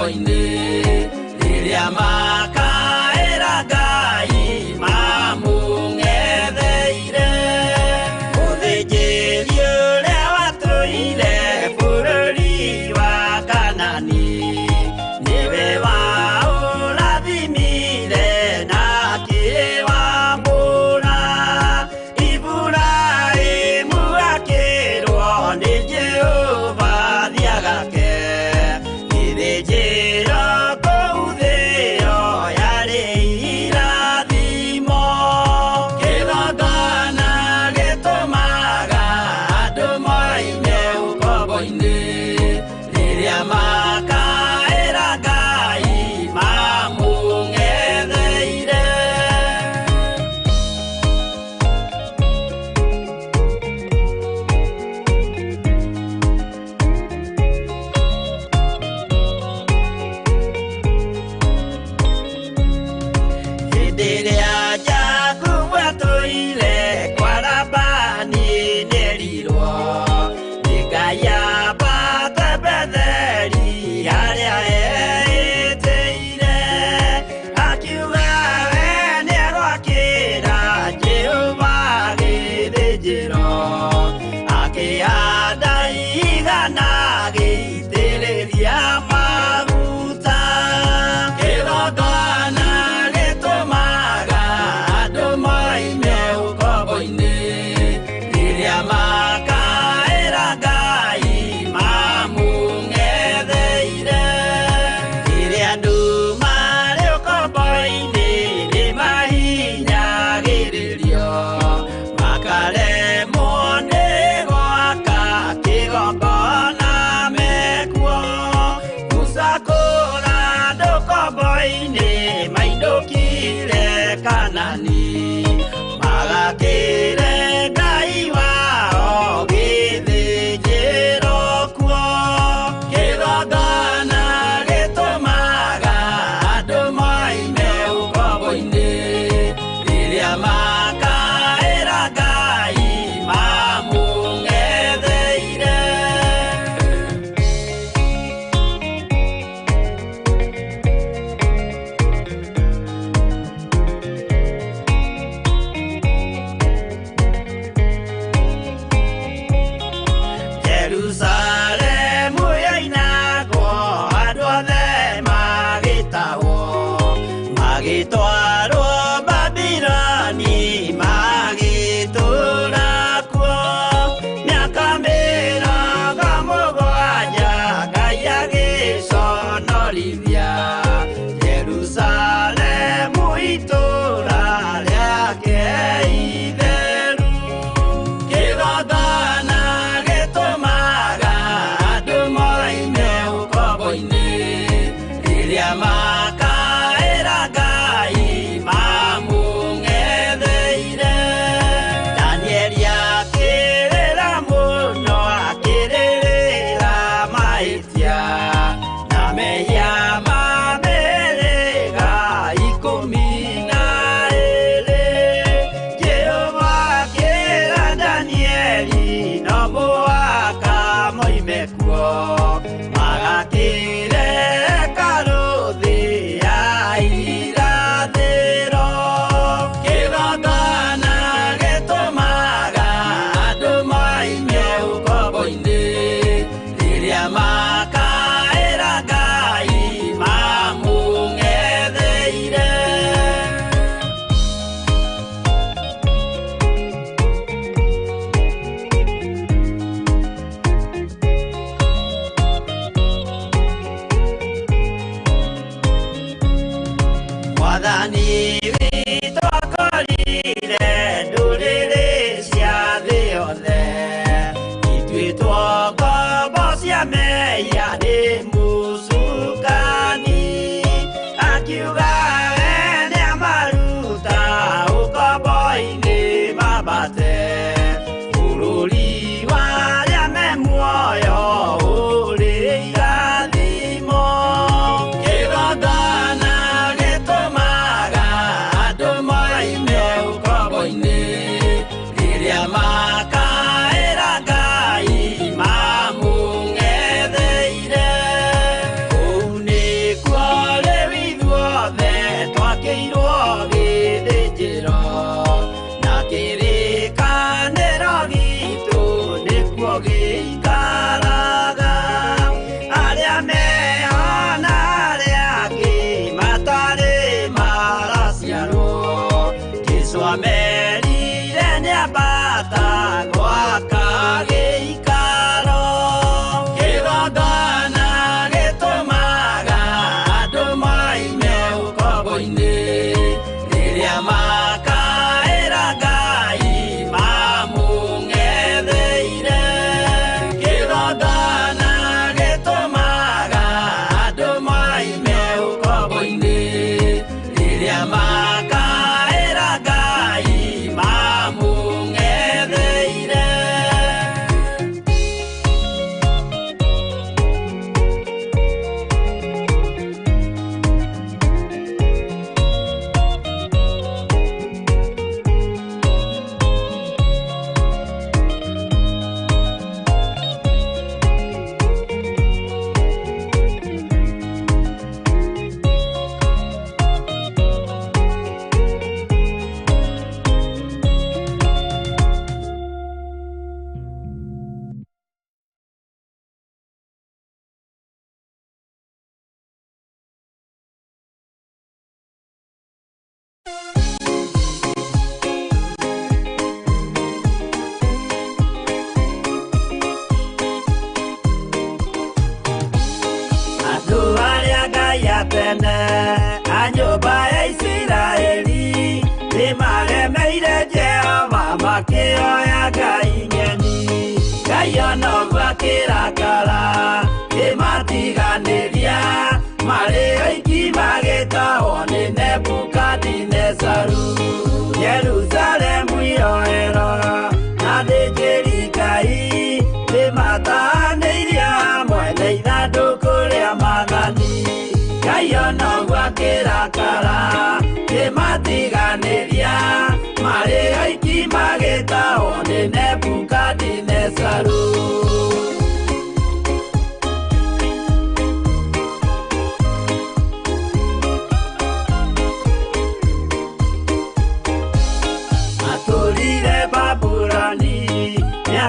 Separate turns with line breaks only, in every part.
ũkombo-inĩ rĩrĩa makaĩra Ngai mamũng'etheire mũthĩnjĩri ũrĩa watũire bũrũri wa Kanani nĩwe waũrathimire na akĩwambũra Iburahĩmu akĩrwo nĩ Jehova thiagake gĩthĩnjĩro kũu thĩ ĩyo yarĩ irathimo kĩgongona gĩtũmaga andũ moime ũkombo-inĩ rĩrĩa makaĩra Ngai mamũng'etheire hĩndĩ ĩrĩa Jakubu atũire kwa Labani nĩerirwo nĩ Ngai ambate Betheli harĩa etĩire akiuga we nĩegwakĩra Jehova gĩthĩnjĩro akĩhanda igana gĩitĩrĩria maguta kĩgongona gĩtũmaga andũ moime ũkombo-inĩ rĩrĩa makaĩra Ngai mamũng'etheire rĩrĩa andũ marĩ ũkombo-inĩ nĩmahinyagĩrĩrio makaremwo nĩ gwaka kĩgongona mekuo gũcakũra andũ ũkombo-inĩ mainũkire Kanani magakĩre Ngai wao gĩthĩnjĩro kuo kĩgongona gĩtũmaga andũ moime ũkombo-inĩ rĩrĩa makaĩra Ngai mamũng'etheire Jerusalemu yainagwo andũ othe magĩtahwo magĩtwarwo Babuloni magĩtũũra kuo mĩaka mĩrongo mũgwanja Ngai agĩconorithia Jerusalemu itũũra rĩake itheru kĩgongona gĩtũmaga andũ moime ũkombo-inĩ rĩrĩa makaĩra Ngai mamũng'etheire Danieli akĩrĩra mũno akĩrĩrĩra mahĩtia na mehia ma mĩhĩrĩga ikũmi na ĩĩrĩ Jehova akĩra Danieli no mũhaka moime kuo magakĩre hekarũ thĩ ya irathĩro kĩgongona gĩtũmaga andũ moime ũkombo-inĩ rĩrĩa makaĩra Ngai mamũng'etheire Mwathani witũ akorire ndũrĩrĩ cia thĩ yothe ituĩtwo ngombo cia mehia nĩ mũcukani akiuga we nĩamaruta ũkombo-inĩ mambate bũrũri wa arĩa me muoyo ũrĩ irathimo kĩgongona gĩtũmaga tene anyumba ya Isiraeli nimagemeire Jehova makioya Ngai ng'eni Ngai onogwa kĩrakara kĩmatiganĩria marĩ oiki magĩtahwo nĩ Nebukadinezaru Jerusalemu iroero na thĩnjĩri Ngai nĩmataanĩirie hamwe na ithandũkũ rĩa maathani Ngai onogwa kĩrakara kĩmatiganĩria marĩ oiki magĩtahwo nĩ Nebukadinezaru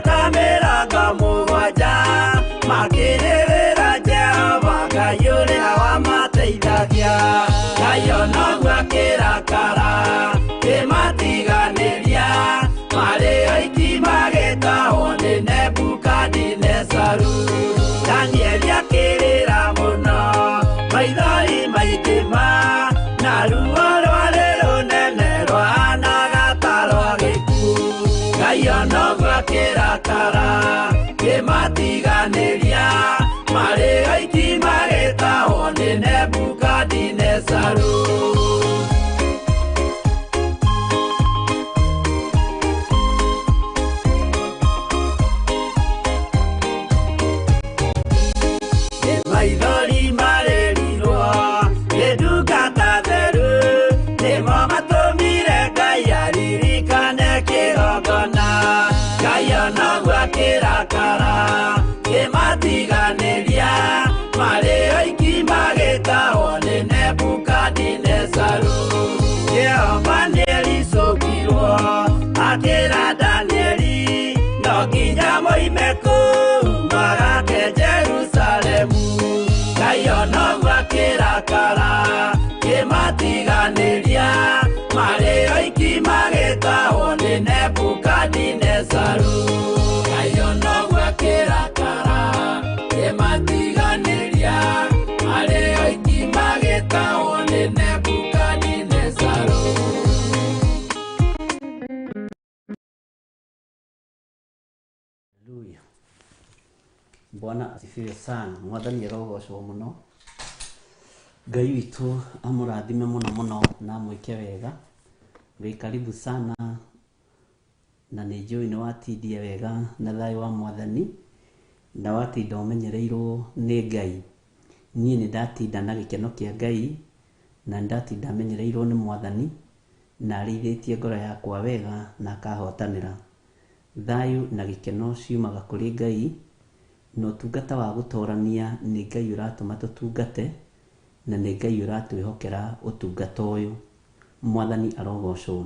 Kameraga mũgwanja makĩrĩrĩra Jehova Ngai ũrĩa wamateithagia Ngai onogwa kĩrakara kĩmatiganĩria marĩ oiki magĩtahwo nĩ Nebukadinezaru Danieli akĩrĩra mũno maithori maitĩma na ruo rwarĩ rũnene rwahanaga ta rwa gĩkuũ Ngai onogwa kĩrakara kĩmatiganĩria marĩ oiki magĩtahwo nĩ Nebukadinezaru maithori marĩrirwo nĩ ndungata theru nĩmo matũmire Ngai aririkane kĩgongona Ngai onogwa kĩrakara kĩmatiganĩria marĩ oiki magĩtahwo nĩ Nebukadinezaru Jehova nĩericũkirwo akĩra Danieli no nginya moime kũu magake Jerusalemu Ngai onogwa kĩrakara kĩmatiganĩria marĩ oiki magĩtahwo nĩ Nebukadinezaru Ngai onogwa kĩrakara kĩmatiganĩria marĩ oiki magĩtahwo nĩ Nebukadinezaru
Haleluya Bwana asifiwe sana mwathani arogocwo mũno Ngai witũ amũrathime mũno na amwĩke wega Ngai karibu sana na nĩnjũĩ nĩwatindia wega na thayũ wa mwathani na watinda ũmenyereirwo nĩ Ngai niĩ nĩndatinda na gĩkeno kĩa Ngai na nĩndatinda menyereirwo nĩ mwathani na arĩithĩtie ngoro yakwa wega na akahotanĩra thayũ na gĩkeno ciumaga kũrĩ Ngai no ũtungata wa gũtorania nĩ Ngai ũratũma tũtungate na nĩ Ngai ũratwĩhokera ũtungata ũyũ mwathani arogocwo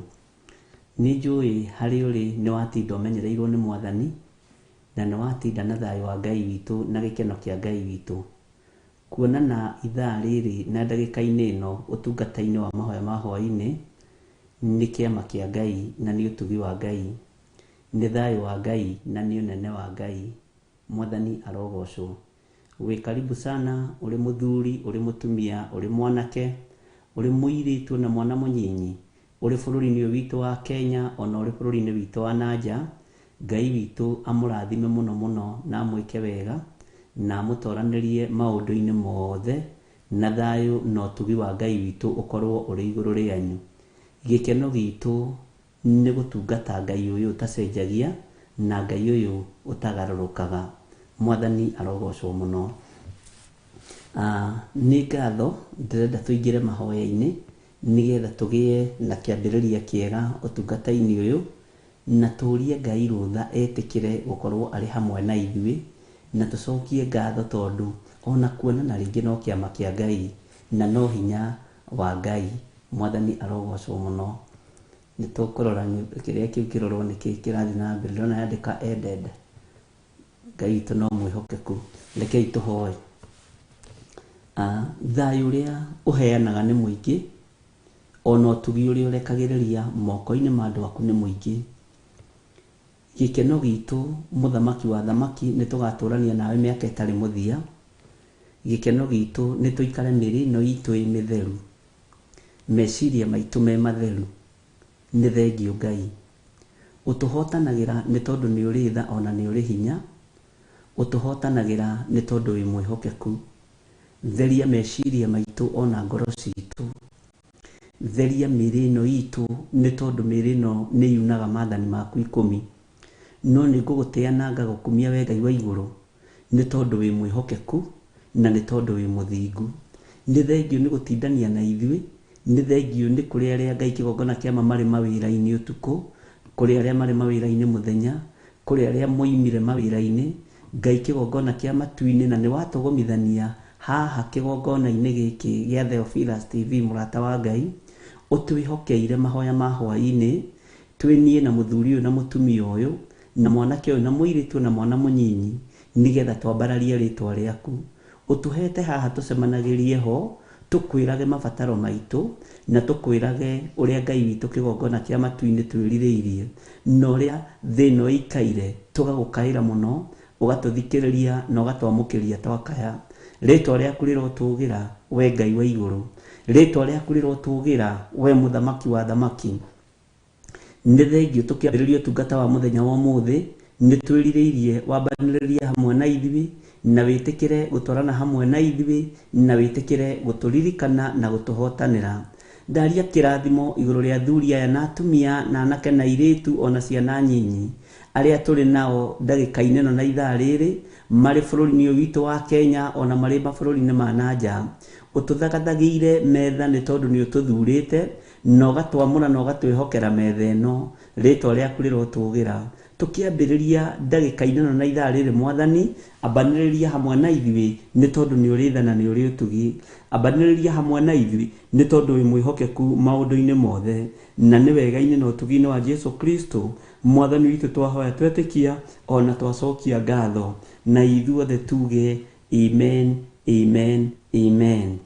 nĩnjũĩ harĩ ũrĩ nĩwatinda ũmenyereirwo nĩ mwathani na nĩwatinda na thayũ wa Ngai witũ na gĩkeno kĩa Ngai witũ kuonana ithaa rĩrĩ na ndagĩka-inĩ ĩno ũtungata-inĩ wa mahoya ma hwaĩ-inĩ nĩ kĩama kĩa Ngai na nĩ ũtugi wa Ngai nĩ thayũ wa Ngai na nĩ ũnene wa Ngai mwathani arogocwo wĩ karibu sana ũrĩ mũthuri ũrĩ mũtumia ũrĩ mwanake ũrĩ mũirĩtu na mwana mũnyinyi ũrĩ bũrũri-inĩ witũ wa Kenya ona ũrĩ bũrũri-inĩ witũ wa nanja Ngai witũ amũrathime mũno na amwĩke wega na amũtoranĩrie maũndũ-inĩ mothe na thayũ na ũtugi wa Ngai witũ ũkorwo ũrĩ igũrũ rĩanyu gĩkeno gitũ nĩ gũtungata Ngai ũyũ ũtacenjagia na Ngai ũyũ ũtagarũrũkaga mwathani arogocwo mũno nĩ ngatho ndĩrenda tũingĩre mahoya-inĩ nĩgetha tũgĩe na kĩambĩrĩria kĩega ũtungata-inĩ ũyũ na tũrie Ngai rũtha etĩkĩre gũkorwo arĩ hamwe na ithuĩ na tũcokie ngatho tondũ ona kuonana rĩngĩ no kĩama kĩa Ngai na no hinya wa Ngai mwathani arogocwo mũno nĩtũkũrora kĩrĩa kĩu kĩrorwo nĩkĩ kĩrathiĩ na mbere ndĩrona yandĩka ended Ngai witũ no mwĩhokeku rekei tũhoe thayũ ũrĩa ũheanaga nĩ mũingĩ ona ũtugi ũrĩa ũrekagĩrĩria moko-inĩ ma andũ aku nĩ mũingĩ gĩkeno gitũ mũthamaki wa thamaki nĩtũgatũrania nawe mĩaka ĩtarĩ mũthia gikeno gitu ni tuikare mirino itu imitheru meciria maitu me matheru ni thengio Ngai utuhotanagira ni tondu ni uri tha ona ni uri hinya utuhotanagira ni tondu wi mwihokeku theria meciria maitu ona ngoro citu theria mirino itu ni tondu mirino ni yunaga mathani maku 10 no ni nguguteana ngagukumia we Ngai wa iguru ni tondu wi mwihokeku na ni tondu wi muthingu ni thengio ni gutindania na ithui ni thengio ni kuri aria Ngai kigongona kiama mari mawira-ini utuku kuri aria mari mawira-ini muthenya kuri aria moimire mawira-ini Ngai kigongona kiama tuini na ni watugomithania haha kigongona-ini giki gia Theophilus TV murata wa Ngai utwihokeire mahoya ma hwaini twinie na muthuri na mutumia uyu na mwanake uyu na muiritu na mwana munyinyi nigetha twambararie ritwa riaku utuhete haha tucemanagirie ho tukwirage mabataro maitu na tukwirage uria Ngai witu kigongona kia matuini twiririirie no ria thino ikaire tugagukaira muno ugatuthikiriria na ugatwamukiria twakaya ritwa riaku rirotugira we Ngai wa iguru ritwa riaku rirotugira we muthamaki wa thamaki ni thengio tukiambiriria tungata wa muthenya wa muthi ni twiririirie wambaniriria hamwe na ithui na witikire gutwarana hamwe na ithui na witikire guturirikana na gutuhotanira ndaria kirathimo iguru ria thuri aya na atumia na anake na iritu ona ciana nyinyi aria turi nao ndagika-ini na ithaa riri mari bururi-ini witu wa Kenya ona mari mabururi-ini ma nanja ututhagathagiire metha ni tondu ni ututhurite na ugatwamura na ugatwihokera metha ino ritwa riaku rirotugira tukiambiriria ndagika-ini na ithaa riri mwathani ambaniriria hamwe na ithui ni tondu ni uri tha na ni uri utugi ambaniriria hamwe na ithui ni tondu wi mwihokeku maundu-ini mothe na ni wega-ini na utugi-ini wa Jesu Kristo mwathani witu twahoya twetikia ona twacokia ngatho na ithuothe tuge amen amen amen.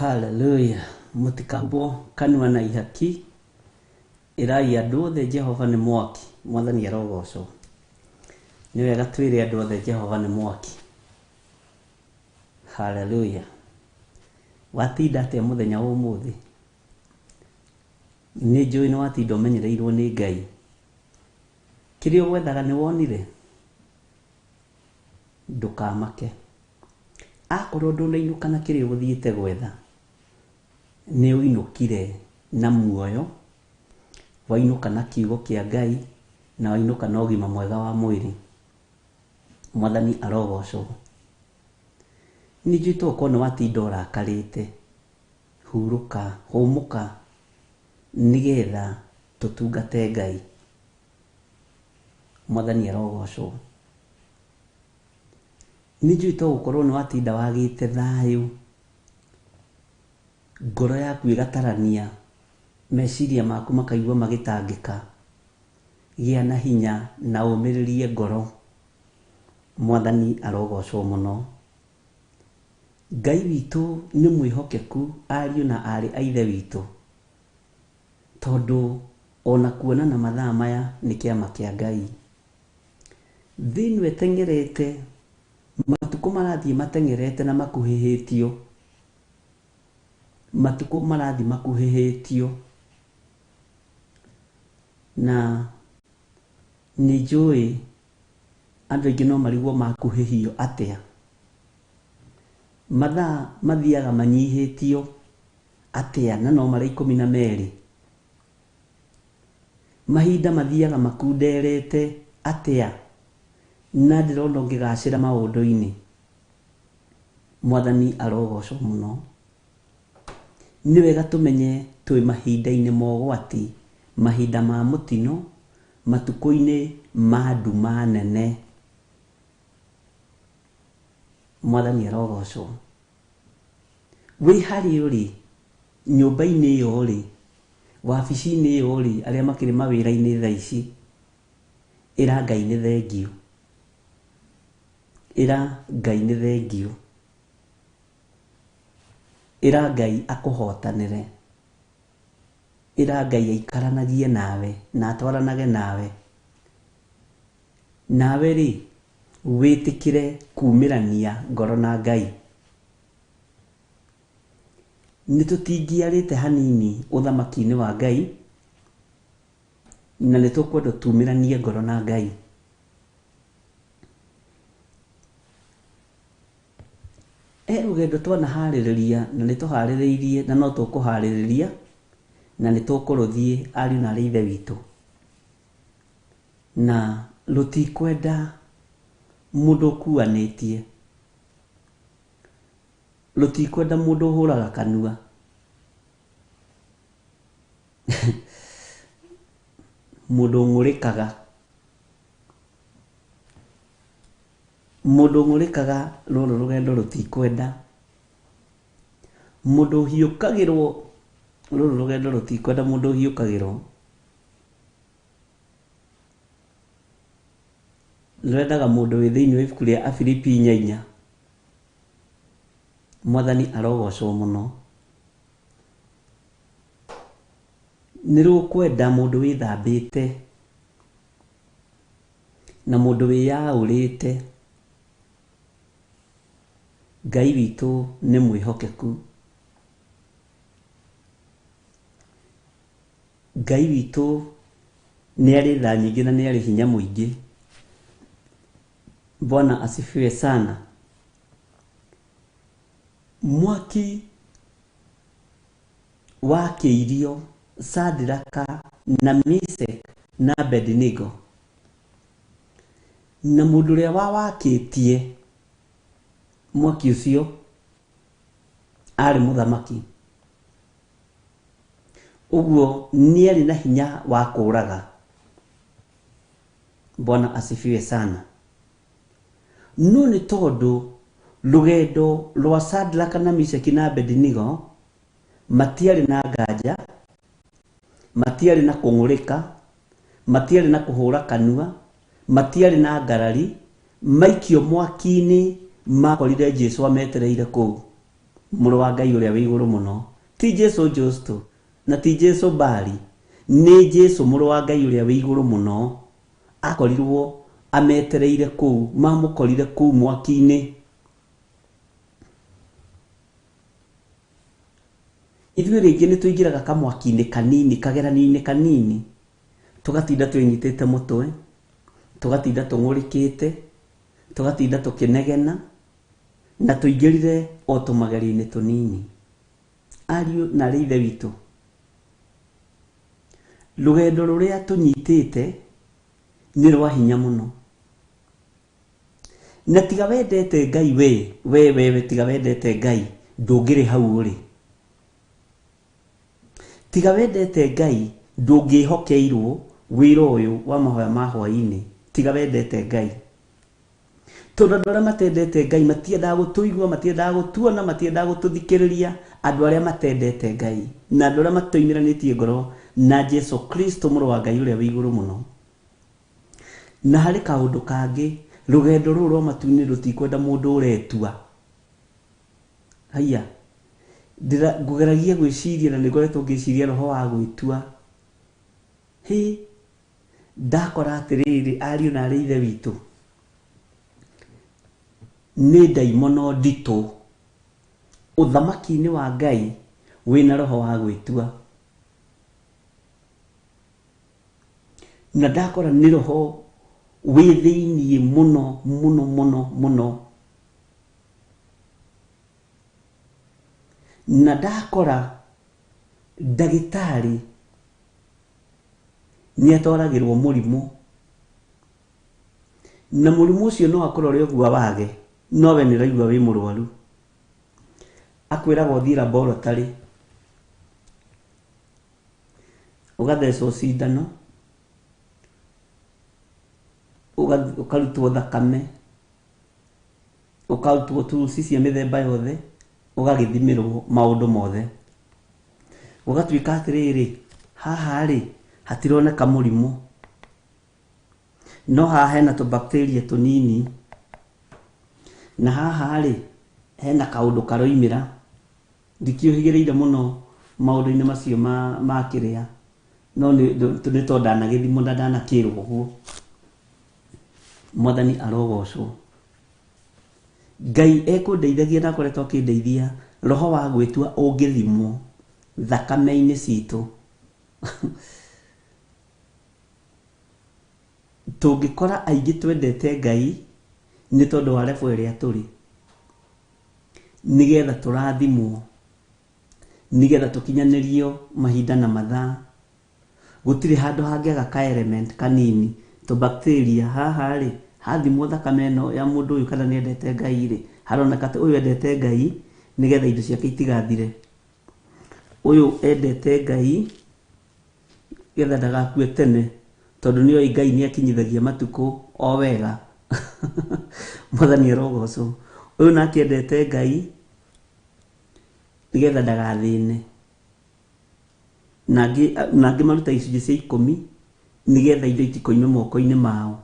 Hallelujah. Mutikabo kanua na ihaki. Irai andu othe Jehova ni mwaki. Mwathani arogocwo. Ni wega twire andu othe Jehova ni mwaki. Hallelujah. Watinda atia muthenya wa umuthi. Ni njui ni watinda umenyereirwo ni Ngai. Kiri gwethaga ni wonire. Ndukamake. Akorwo ndunainuka na kiri guthiite gwetha. Ni uinukire na muoyo. Wainuka na kiugo kia Ngai na wainuka na ũgima mwega wa mwĩrĩ. Mwathani arogocwo. Nijui toko no watinda ũrakarĩte. Huruka, hũmuka nigetha tutungate Ngai. Mwathani arogocwo. Nijui toko no watinda wagĩte thayũ. Ngoro yaku igatarania. Meciria maku makaigua magitangĩka. Gĩa na hinya na ũmĩrĩrie ngoro. Mwathani arogocwo mũno. Ngai witũ nĩ mwĩhokeku ariũ na arĩ a ithe witũ. Tondũ ona kuonana mathaa maya nĩ kĩama kĩa Ngai. Thĩ ĩno ĩteng'erete, matukũ marathiĩ mateng'erete na makuhĩhĩtio. Matukũ marathiĩ makuhĩhĩtio. Na nĩ njũĩ andũ aingĩ no marigwo makuhĩhio atĩa. Mathaa mathiaga manyihĩtio atĩa na no marĩ 12. Mahinda mathiaga makunderete atĩa na ndĩrona ũngĩgacĩra maũndũ-inĩ. Mwathani arogocwo mũno. Nĩ wega tũmenye twĩ mahinda-inĩ ma ũgwati, mahinda ma mũtino, matukũ-inĩ ma nduma nene. Mwathani arogocwo. Wĩ harĩ ũrĩ, nyũmba-inĩ ĩyo ũrĩ, wabici-inĩ ĩyo ũrĩ, arĩa makĩrĩ mawĩra-inĩ thaa ici, ĩra Ngai nĩ thengiũ. Ĩra Ngai nĩ thengiũ. Ĩra Ngai akũhotanĩre. Ĩra Ngai aikaranagie nawe na atwaranage nawe. Nawe rĩ, wĩtĩkĩre kumĩrania ngoro na Ngai. Nĩtũtingiarĩte hanini ũthamaki-inĩ wa Ngai na nĩtũkwenda tumĩranie ngoro na Ngai. Rũgendo twanaharĩrĩria na nĩtũharĩrĩirie na no tũkũharĩrĩria na nĩtũkũrũthiĩ ariũ na arĩ ithe witũ. Na rũtikwenda mũndũ ũkuanĩtie. Rũtikwenda mũndũ ũhũraga kanua. Mũndũ ũng'ũrĩkaga. Mũndũ ũng'ũrĩkaga rũrũ rũgendo rũtikwenda. Mũndũ ũhiũkagĩrwo rũrũ rũgendo rũtikwenda mũndũ ũhiũkagĩrwo. Rwendaga mũndũ wĩ thĩinĩ wa ibuku rĩa Afilipi 4. Mwathani arogocwo mũno. Nĩ rũkwenda mũndũ wĩthambĩte na mũndũ wĩyaũrĩte. Ngai witũ nĩ mwĩhokeku. Ngai witũ nĩ arĩ tha nyingĩ na nĩ arĩ hinya mũingĩ. Bwana asifiwe sana. Mwaki wakĩirio Shadraka na Meshaki na Abednego. Na mũndũ ũrĩa wawakĩtie mwaki ũcio arĩ mũthamaki. Ũguo nĩ arĩ na hinya wa kũũraga. Bwana asifiwe sana. No nĩ tondũ rũgendo rwa Shadraka na Meshaki na Abednego matiarĩ na nganja, matiarĩ na kũng'ũrĩka, matiarĩ na kũhũra kanua, matiarĩ na ngarari, maikio mwaki-inĩ makorire Jesũ ametereire kũu. mũrũ wa Ngai ũrĩa wĩ igũrũ mũno, ti Jesu Justo na ti Jesu Bali, nĩ Jesu mũrũ wa Ngai ũrĩa wĩ igũrũ mũno, akorirwo ametereire kũu, mamũkorire kũu mwaki-inĩ. Ithuĩ rĩngĩ nĩ tũingĩraga kamwaki-inĩ kanini, kageranio-inĩ kanini, tũgatinda twĩnyitĩte mũtwe, tũgatinda tũng'ũrĩkĩte, tũgatinda tũkĩnegena, na tũingĩrire o tũmageri-inĩ tũnini. Ariũ na arĩ ithe witũ, rũgendo rũrĩa tũnyitĩte nĩ rwa hinya mũno. Na tiga wendete Ngai we tiga wendete Ngai, ndũngĩrĩ hau ũrĩ. Tiga wendete Ngai, ndũngĩhokeirwo wĩra ũyũ wa mahoya ma hwaĩ-inĩ. Tiga wendete Ngai. Tondũ andũ arĩa matendete Ngai matiendaga gũtũigua, matiendaga gũtuona, matiendaga gũtũthikĩrĩria. Andũ arĩa matendete Ngai na andũ arĩa matoimĩranĩtie ngoro na Jesu Kristo mũrũ wa Ngai ũrĩa wĩ igũrũ mũno. Na harĩ kaũndũ kangĩ, rũgendo rũrũ rwa matu-inĩ rũtikwenda mũndũ ũretua. Haiya, ngũgeragia gwĩciria na nĩngoretwo ngĩciria roho wa gwĩtua. Ndakora atĩrĩrĩ, ariũ na arĩ ithe witũ, nĩ ndaimono nditũ ũthamaki-inĩ wa Ngai wĩna roho wa gwĩtua. Na ndakora nĩ roho wĩ thĩiniĩ mũno mũno mũno mũno. Na ndakora ndagĩtarĩ nĩ atwaragĩrwo mũrimũ, na mũrimũ ũcio no akorwo ũrĩ ũgua wage, nowe nĩ ũraigua wĩ mũrwaru. Akwĩraga ũthiĩ laboratory, ũgathecwo cindano, ũkarutwo thakame, ũkarutwo turuci cia mĩthemba yothe, ũgagĩthimĩrwo maũndũ mothe. Ũgatuĩka atĩrĩrĩ, haha rĩ hatironeka mũrimũ, no haha hena tũbacteria tũnini, na haha rĩ hena kaũndũ karoimĩra. Ndikĩũhĩgĩrĩire mũno maũndũ-inĩ macio ma kĩrĩa, no nĩ tondũ ndanagĩthimwo na ndanakĩrwo ũguo. Mwathani arogocwo. Ngai ekũndeithagia na akoretwo akĩndeithia, roho wa gwĩtua ũngĩthimwo thakame-inĩ citũ. Tũngĩkora aingĩ twendete Ngai nĩ tondũ wa level ĩrĩa tũrĩ, nĩgetha tũrathimwo, nĩgetha tũkinyanĩrio mahinda na mathaa. Gũtirĩ handũ hangĩaga ka element kanini, tũbacteria haha rĩ, hathimwo thakame ĩno ya mũndũ ũyũ kana nĩ endete Ngai rĩ, haroneka atĩ ũyũ endete Ngai, nĩgetha indo ciake itigathire. Ũyũ endete Ngai getha ndagakue tene, tondũ nĩoĩ Ngai nĩ akinyithagia matukũ o wega. Mwathani arogocwo. Ũyũ nake endete Ngai nĩgetha ndagathĩne, na angĩ maruta icunjĩ cia 10 nĩgetha indo itikoime moko-inĩ mao.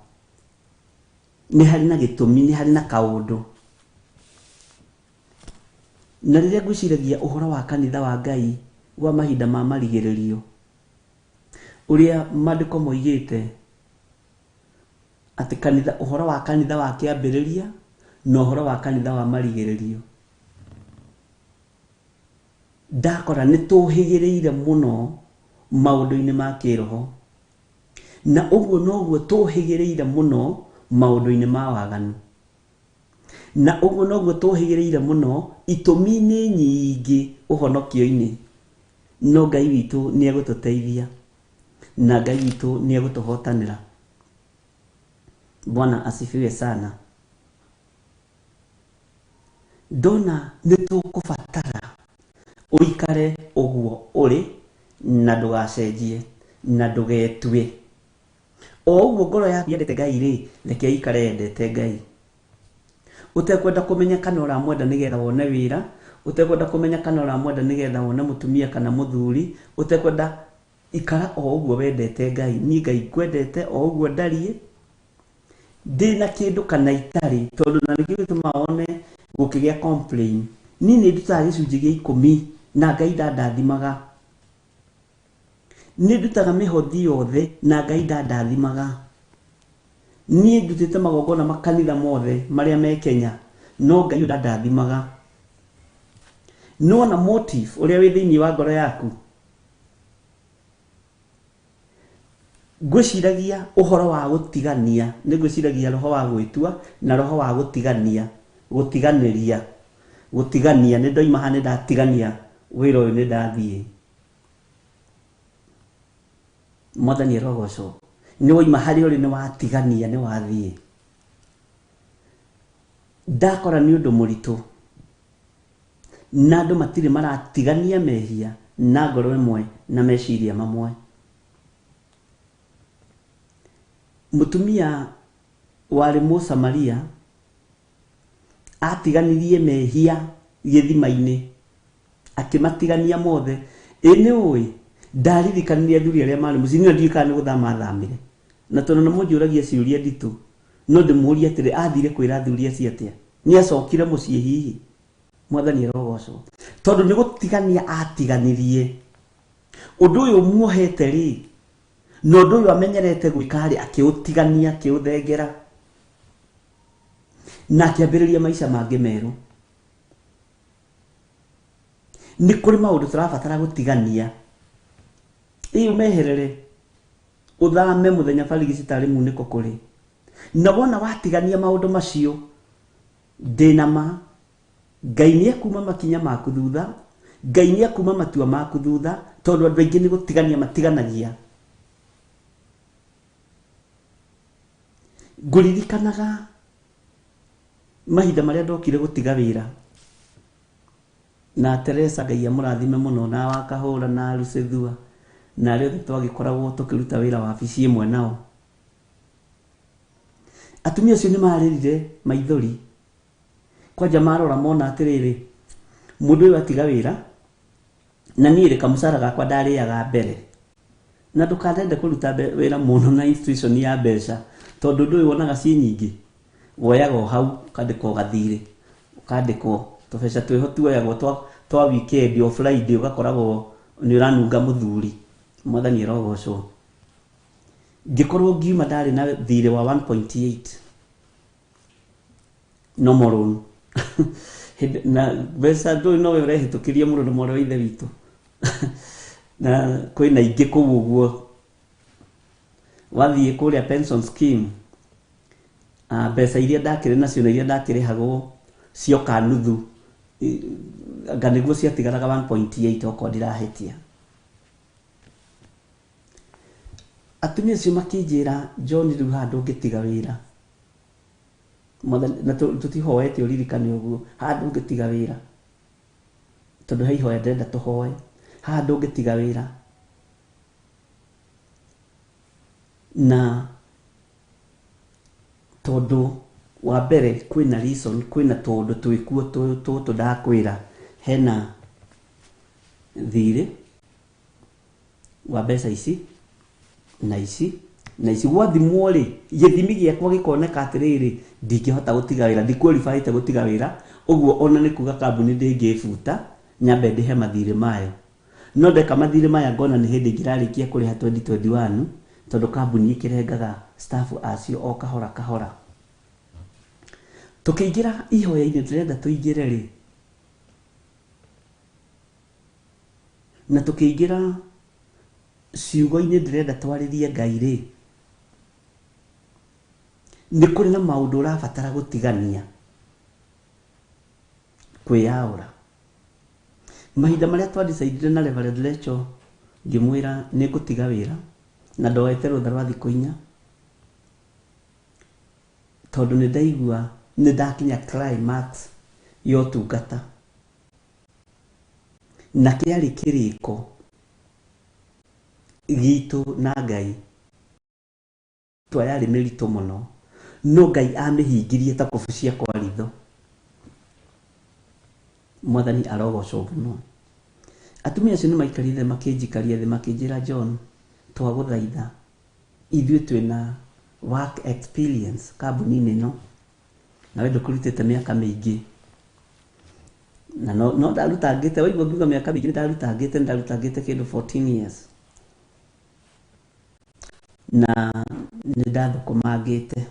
Nĩ harĩ na gĩtũmi, nĩ harĩ na kaũndũ. Na rĩrĩa ngwĩciragia ũhoro wa kanitha wa Ngai wa mahinda ma marigĩrĩrio, ũrĩa maandĩko moigĩte atĩ kanitha, ũhoro wa kanitha wa kĩambĩrĩria na ũhoro wa kanitha wa marigĩrĩrio, ndakora nĩ tũhĩgĩrĩire mũno maũndũ-inĩ ma kĩroho, na ũguo noguo tũhĩgĩrĩire mũno maũndũ-inĩ ma waganu, na ũguo noguo tũhĩgĩrĩire mũno itũmi-inĩ nyingĩ ũhonokio-inĩ. No Ngai witũ nĩ egũtũteithia na Ngai witũ nĩ egũtũhotanĩra. Bwana asifiwe sana. Ndona nĩ tũkũbatara ũikare ũguo ũrĩ na ndũgacenjie na ndũgetue. O ũguo ngoro yaku yendete Ngai rĩ, reke ikare yendete Ngai. Ũtekwenda kũmenya kana ũramwenda nĩgetha wone wĩra, ũtekwenda kũmenya kana ũramwenda nĩgetha wone mũtumia kana mũthuri, ũtekwenda, ikara o ũguo wendete Ngai. Niĩ Ngai kwendete o ũguo ndariĩ, ndĩ na kĩndũ kana itarĩ, tondũ na nĩkĩo gĩtũmaga wone gũkĩgĩa complain ni nä ndutaga gä cunjä gä 10 na Ngai ndandathimaga. Nä ndutaga mä hothi yothe na Ngai ndandathimaga. Niä ndutä te magongona makanitha mothe marä a me Kenya no Ngai ndandathimaga. No na motive å rä a wä thä inä wa ngoro yaku ngwĩciragia ũhoro wa gũtigania, nĩ ngwĩciragia roho wa gwĩtua na roho wa gũtigania, gũtiganĩria, gũtigania. Nĩ ndoima haha nĩ ndatigania wĩra ũyũ nĩ ndathiĩ. Mwathani arogocwo. Nĩ woima harĩa ũrĩ nĩ watigania, nĩ wathiĩ. Ndakora nĩ ũndũ mũritũ na andũ matirĩ maratigania mehia na ngoro ĩmwe na meciria mamwe. Mutumia warĩ Mũsamaria atiganirie mehia gĩthima-inĩ, akĩmatigania mothe. Nĩ ũĩ ndaririkanirie athuri arĩa marĩ mũciĩ, niĩ ndiũĩ kana nĩ gũthama athamire, na tondũ nĩ mũnjũragia ciũria nditũ no ndĩmũũrie atĩrĩ athire kwĩra athuri acio atĩa, nĩ acokire mũciĩ hihi? Mwathani arogocwo. Tondũ nĩ gũtigania atiganirie. Ũndũ ũyũ muohete rĩ, na ũndũ ũyũ amenyerete gwĩka rĩ, akĩũtigania, akĩũthengera na akĩambĩrĩria maica mangĩ merũ. Nĩ kũrĩ maũndũ tũrabatara gũtigania. Ĩyo meherere ũthame mũthenya barigi citarĩ munĩko kũrĩ. Na wona watigania maũndũ macio, ndĩna ma, Ngai nĩ ekuma makinya maku thutha, Ngai nĩ ekuma matua maku thutha, tondũ andũ aingĩ nĩ gũtigania matiganagia. Ngũririkanaga mahinda marĩa ndokire gũtiga wĩra na Teresa, Ngai amũrathime mũno, na Wakahũra na Lucethua na arĩa othe twagĩkoragwo tũkĩruta wĩra wabici ĩmwe nao. Atumia acio nĩ marĩrire maithori, kwanja marora mona atĩrĩrĩ, mũndũ ũyũ atiga wĩra na niĩ rĩ kamũcara gakwa ndarĩaga mbere, na ndũkanende kũruta wĩra mũno na institution ya mbeca, tondũ ũndũ ũyũ wonaga ciĩ nyingĩ. Woyaga o hau ũkandĩkwo gathirĩ, ũkandĩkwo tũbeca twĩho tuoyagwo twa weekend o Friday, ũgakoragwo nĩ ũranunga mũthuri. Mwathani arogocwo. Ngĩkorwo ngiuma ndarĩ na thirĩ wa 1.8 no loan na mbeca ndũĩ nowe ũrehĩtũkĩria mũrũrũ mwarĩ wa ithe witũ na kwĩna ingĩ kũu ũguo. Wathiĩ kũrĩa pension scheme, mbeca iria ndakĩrĩ nacio na iria ndakĩrĩhagwo cioka nuthu, anga nĩguo ciatigaraga 1.8 okorwo ndirahĩtia. Atumia acio makĩnjĩra, John, rĩu haha ndũngĩtiga wĩra, na tũtihoete ũririkane ũguo, haha ndũngĩtiga wĩra tondũ he ihoya ndĩrenda tũhoe, haha ndũngĩtiga wĩra. Na tondũ wa mbere kwĩna reason, kwĩna tondũ twĩkuo tũtũ ndakwĩra, hena thirĩ wa mbeca ici na ici na ici. Gwathimwo rĩ, gĩthimi gĩakwa gĩkoneka atĩrĩrĩ, ndingĩhota gũtiga wĩra, ndikwalifaĩte gũtiga wĩra, ũguo ona nĩ kuga kambuni ndĩngĩbuta nyambe ndĩhe mathirĩ mayo. No ndeka mathirĩ maya ngona nĩ hĩndĩ ngĩrarĩkia kũrĩha 2021, tondũ kambuni ĩkĩrengaga staff acio o kahora kahora. Tũkĩingĩra ihoya-inĩ ndĩrenda tũingĩre rĩ, na tũkĩingĩra ciugo-inĩ ndĩrenda twarĩrie Ngai rĩ, nĩ kũrĩ na maũndũ ũrabatara gũtigania, kwĩyaũra. Mahinda marĩa twadicaidire na Reverend Rachel ngĩmwĩra nĩ ngũtiga wĩra na ndoete rũtha rwa thikũ 4, tondũ nĩ ndaigua nĩ ndakinya climax ya ũtungata na kĩarĩ kĩrĩko gitũ na Ngai. Twa yarĩ mĩritũ mũno, no Ngai amĩhingirie ta kobu cia kwa ritho. Mwathani arogocwo mũno. Atumia acio nĩ maikarire makĩnjikaria thĩ makĩnjĩra, John, twagũthaitha, ithuĩ twĩna work experience kambuni-inĩ ĩno, na we ndũkũrutĩte mĩaka mĩingĩ, na no ndarutangite waigua ngiuga miaka mingi ndarutangite kindu 14 years na ndathukumangite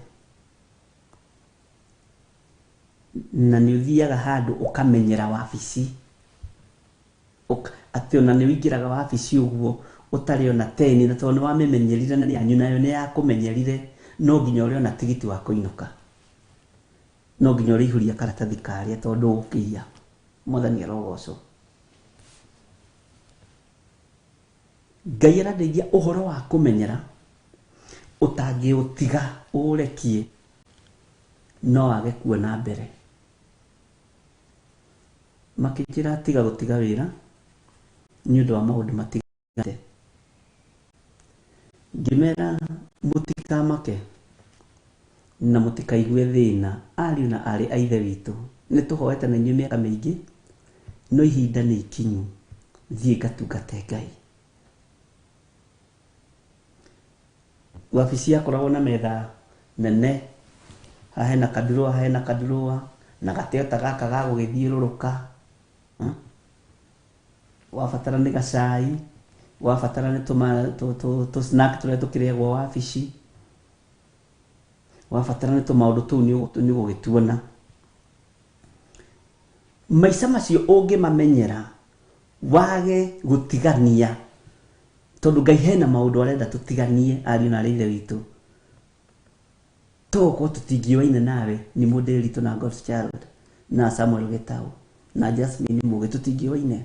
na ni uthiaga handu ukamenyera wabici ati ona ni wingiraga wabici uguo utari ona teni na tondu wamimenyerire na yanyu nayo ni yakumenyerire no nginya uri ona tigiti wa kuinuka no nginya uri ihuria karatathi karia tondu ukiya Mwathani arogocwo. Ngai arandeithia uhoro wa kumenyera utangiutiga urekie no wage kuona mbere. Makinjira tiga gutiga wira ni undu wa maundu matigate. Ngimera mutikamake na mutikaigue thina ari na ari aithe witu ni tuhoete na inyuĩ miaka mingi no ihinda ni ikinyu thie gatungate Ngai. Wabici yakoragwo na metha nene hahena kadurua na gateota gaka ga gugithiururuka wabatara ni gacai wabatara ni tu snack turia tukiriagwo wabici wabatara ni tumaundu tu ni gugituona. Maisha macio ungimamenyera wage gutigania tondu Ngai hena maundu arenda tutiganie ari na rithe witu toko tutingioine nawe ni modeli tu na God's Child na Samuel Getau na Jasmine Muge tutingioine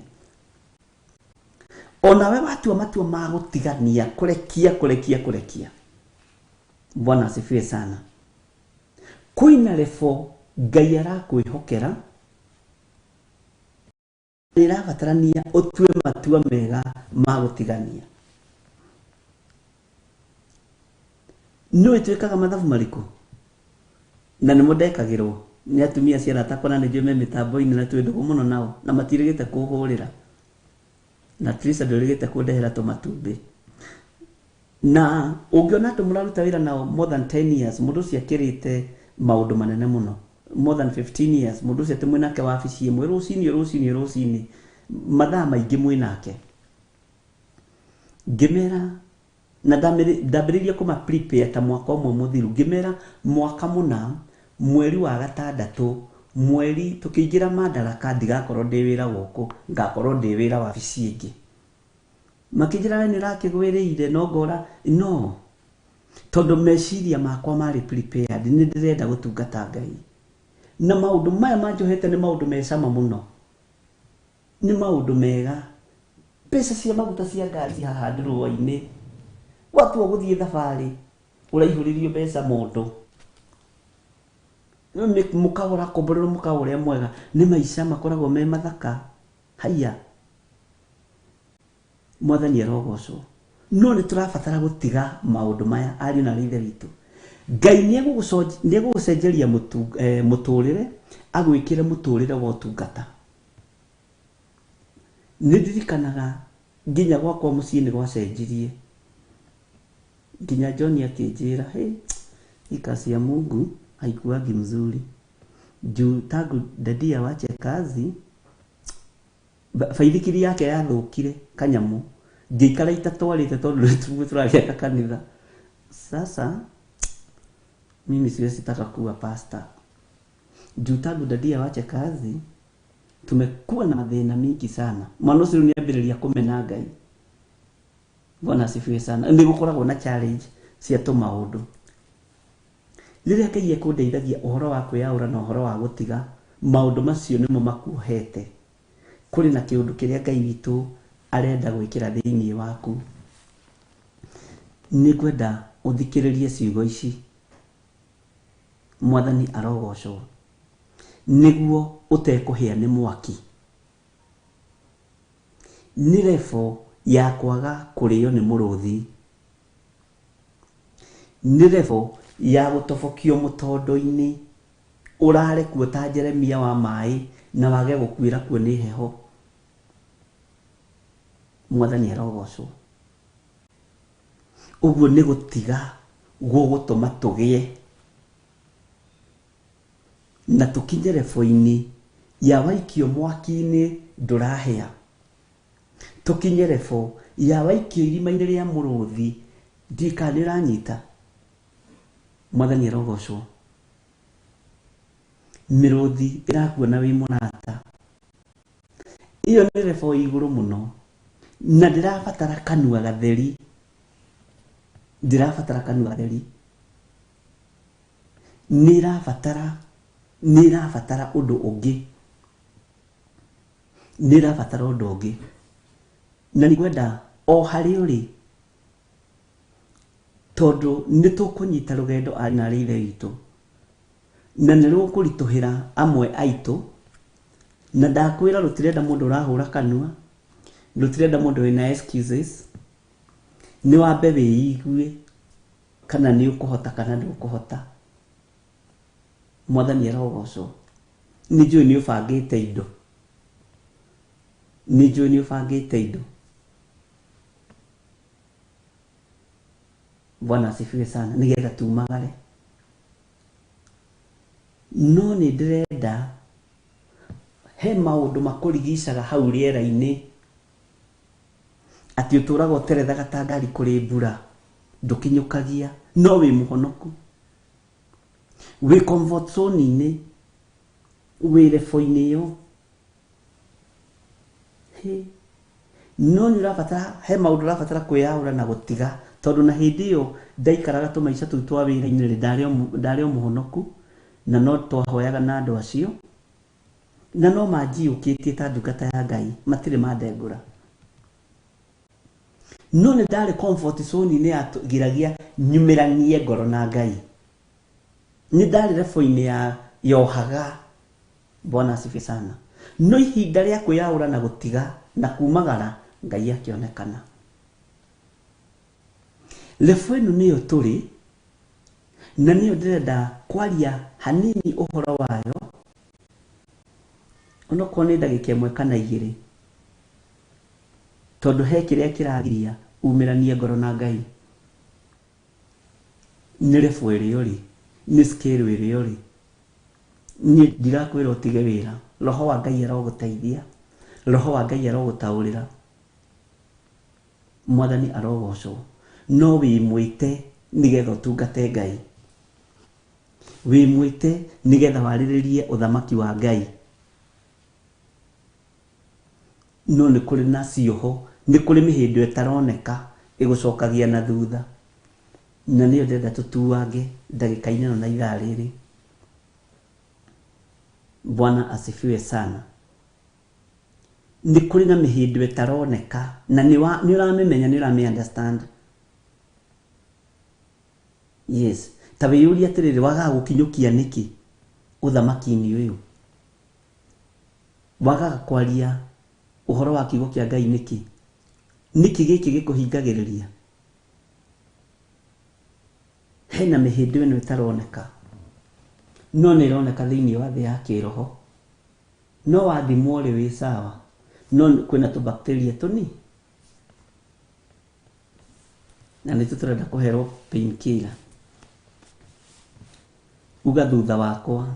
ona we watu matua ma gutigania kurekia. Bwana asifiwe sana. Kuina lefo Ngai arakwihokera irabatarania utue matua mega ma gutigania. No itwekaga mathabu mariku na ni mudekagirwo ni atumia ciana takona ni jume mitambo-ini na twendugu muno nao na matirigite kuhurira na Trisa ndirigite kundehera tumatumbi na ungiona andu muraruta wira nao more than 10 years mundu cia kirite maundu manene muno more than 15 years mundu cia timwe nake wabici imwe rucini mathaa maingi mwe nake ngimera na ndambiriria kuma prepare ta mwaka umwe muthiru ngimera mwaka muna mweri wa gatandatu mweri tukiingira Madaraka ndigakorwo ndi wira guku ngakorwo ndi wira wabici ingi makinjira ni rakigwiriire no ngora no tondu meciria makwa mari prepared ni ndirenda gutungata Ngai na maundu maya manjohete ni maundu mecama muno ni maundu mega pesa cia maguta cia ngazi haha ndirwa-ini watu waguthie thabari uraihuririo mbeca mundu mukagura komborero mukagura mwega ni maisha makoragwo me mathaka haya. Mwathani arogocwo no ni turabatara gutiga maundu maya ari na rithe witu. Ngai ni egugucenjeria muturire agwikire muturire wa utungata. Ni ndirikanaga nginya gwakwa mucii ni gwacenjirie nginya John akinjira hii kazi ya Mungu haikuwagi mzuri juu tangu dadia wache kazi faithikiri yake yathukire kanyamu ngikara itatwarite tondu turagia kanitha. Sasa mimi siwezi taka kuwa pastor juu tangu dadia wache kazi tumekuwa na mathina mingi sana. Mwana ucio niambiriria kumena Ngai. Bwana asifiwe sana. Ndi gukoragwo na challenge cia tumaundu riria Ngai ekundeithagia uhoro wa kwiaura na uhoro wa gutiga maundu macio nimo makuhete kuri na kiundu kiria Ngai witu arenda gwikira thiini waku. Ni kwenda uthikiririe ciugo ici. Mwathani arogocwo niguo utekuhia ni mwaki. Ni refo ya kwaga kurio ni muruthi. Ni refo ya gutobokio mutondo-ini urare kuo ta Jeremia wa mai na wage gukwira kuo ni heho. Mwathani arogocwo uguo ni gutiga gugutuma tugie na tukinye refo-ini ya waikio mwaki-inĩ ndũrahĩa. Tũkinye level ya waikio irima-inĩ rĩa mũrũthi ndika nĩ ũranyita. Mwathani arogocwo. Mĩrũthi ĩrakuona wĩ mũrata. Iyo nĩ level igũrũ mũno. Na ndĩrabatara kanua gatheri. Ndĩrabatara kanua gatheri. Nĩrabatara ũndũ ũngĩ. Nĩrabatara ũndũ ũngĩ. Na nĩngwenda o harĩ ũrĩ, tondũ nĩtũkũnyita rũgendo arĩ na arĩ ithe witũ, na nĩrũkũritũhĩra amwe aitũ, na ndakwĩra rũtirenda mũndũ ũrahũra kanua, rũtirenda mũndũ wĩna excuses. Nĩ wambe wĩigue kana nĩ ũkũhota kana ndũkũhota. Mwathani arogocwo. Nĩnjũĩ nĩ ũbangĩte indo. Nĩnjũĩ nĩ ũbangĩte indo. Bwana asifiwe sana. Nĩgetha tumagare. No nĩ ndĩrenda he maũndũ makũrigicaga hau rĩera-inĩ atĩ ũtũraga ũterethaga ta ngari kũrĩ mbura ndũkinyũkagia, no wĩ mũhonoku. Wĩ comfort zone-inĩ, wĩ level-inĩ ĩyo. No nĩ ũrabatara, he maũndũ ũrabatara kwĩyaũra na gũtiga, tondũ na hĩndĩ ĩyo ndaikaraga tũmaica tũu twa wĩra-inĩ ndarĩ o mũhonoku, na no twahoyaga na andũ acio, na no manjiũkĩtie ta ndungata ya Ngai, matirĩ mandengũra. No nĩ ndarĩ comfort zone-inĩ yagiragia nyumĩranie ngoro na Ngai. Nĩ ndarĩ level-inĩ ya yohaga. Bwana asifiwe sana. No ihinda rĩa kwĩyaũra na gũtiga na kumagara, Ngai akĩonekana. Level ĩno nĩyo tũrĩ, na nĩyo ndĩrenda kwaria hanini ũhoro wayo, onokorwo nĩ ndagĩka ĩmwe kana igĩrĩ, tondũ he kĩrĩa kĩragiria umĩranie ngoro na Ngai. Nĩ level ĩrĩa ũrĩ, nĩ scale ĩrĩa ũrĩ. Niĩ ndirakwĩra ũtige wĩra. Roho wa Ngai arogũteithia, Roho wa Ngai arogũtaũrĩra. Mwathani arogocwo. No wĩmwĩte nĩgetha ũtungate Ngai. Wĩmwĩte nĩgetha warĩrĩrie ũthamaki wa Ngai. No nĩ kũrĩ na cioho, nĩ kũrĩ mĩhĩndo ĩtaroneka ĩgũcokagia na thutha. Na nĩyo ndĩrenda tũtuange ndagĩka-inĩ na ithaa rĩrĩ. Bwana asifiwe sana. Nĩ kũrĩ na mĩhĩndo ĩtaroneka, na nĩ ũramĩmenya, nĩ ũramĩ understand. Yes. Ta wĩyũria atĩrĩrĩ, wagaga gũkinyũkia nĩkĩ ũthamaki-inĩ ũyũ? Wagaga kwaria ũhoro wa kiugo kĩa Ngai nĩkĩ? Nĩkĩ gĩkĩ gĩkũhingagĩrĩria? Hena mĩhĩndo ĩno ĩtaroneka, no nĩ ĩroneka thĩinĩ wa thĩ ya kĩroho. No wathimwo rĩ wĩ sawa, no kwĩna tũbacteria tũni, na nĩ tũtũrenda kũherwo painkiller. Uga thutha wakwa,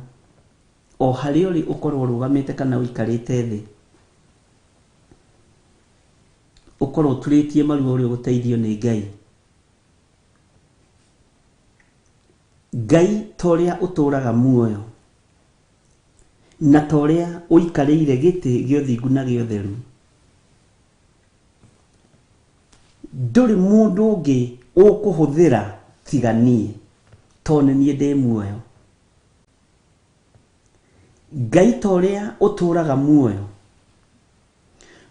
o harĩ ũrĩ ũkorwo ũrũgamĩte kana ũikarĩte thĩ, ũkorwo ũturĩtie maruo ũrĩa ũgũteithio nĩ Ngai. Ngai ta ũrĩa ũtũraga muoyo, na ta ũrĩa ũikarĩire gĩtĩ gĩa ũthingu na gĩa ũtheru, ndũrĩ mũndũ ũngĩ ũkũhũthĩra tiga niĩ, tondũ nĩ niĩ ndĩ muoyo. Ngai ta ũrĩa ũtũraga muoyo,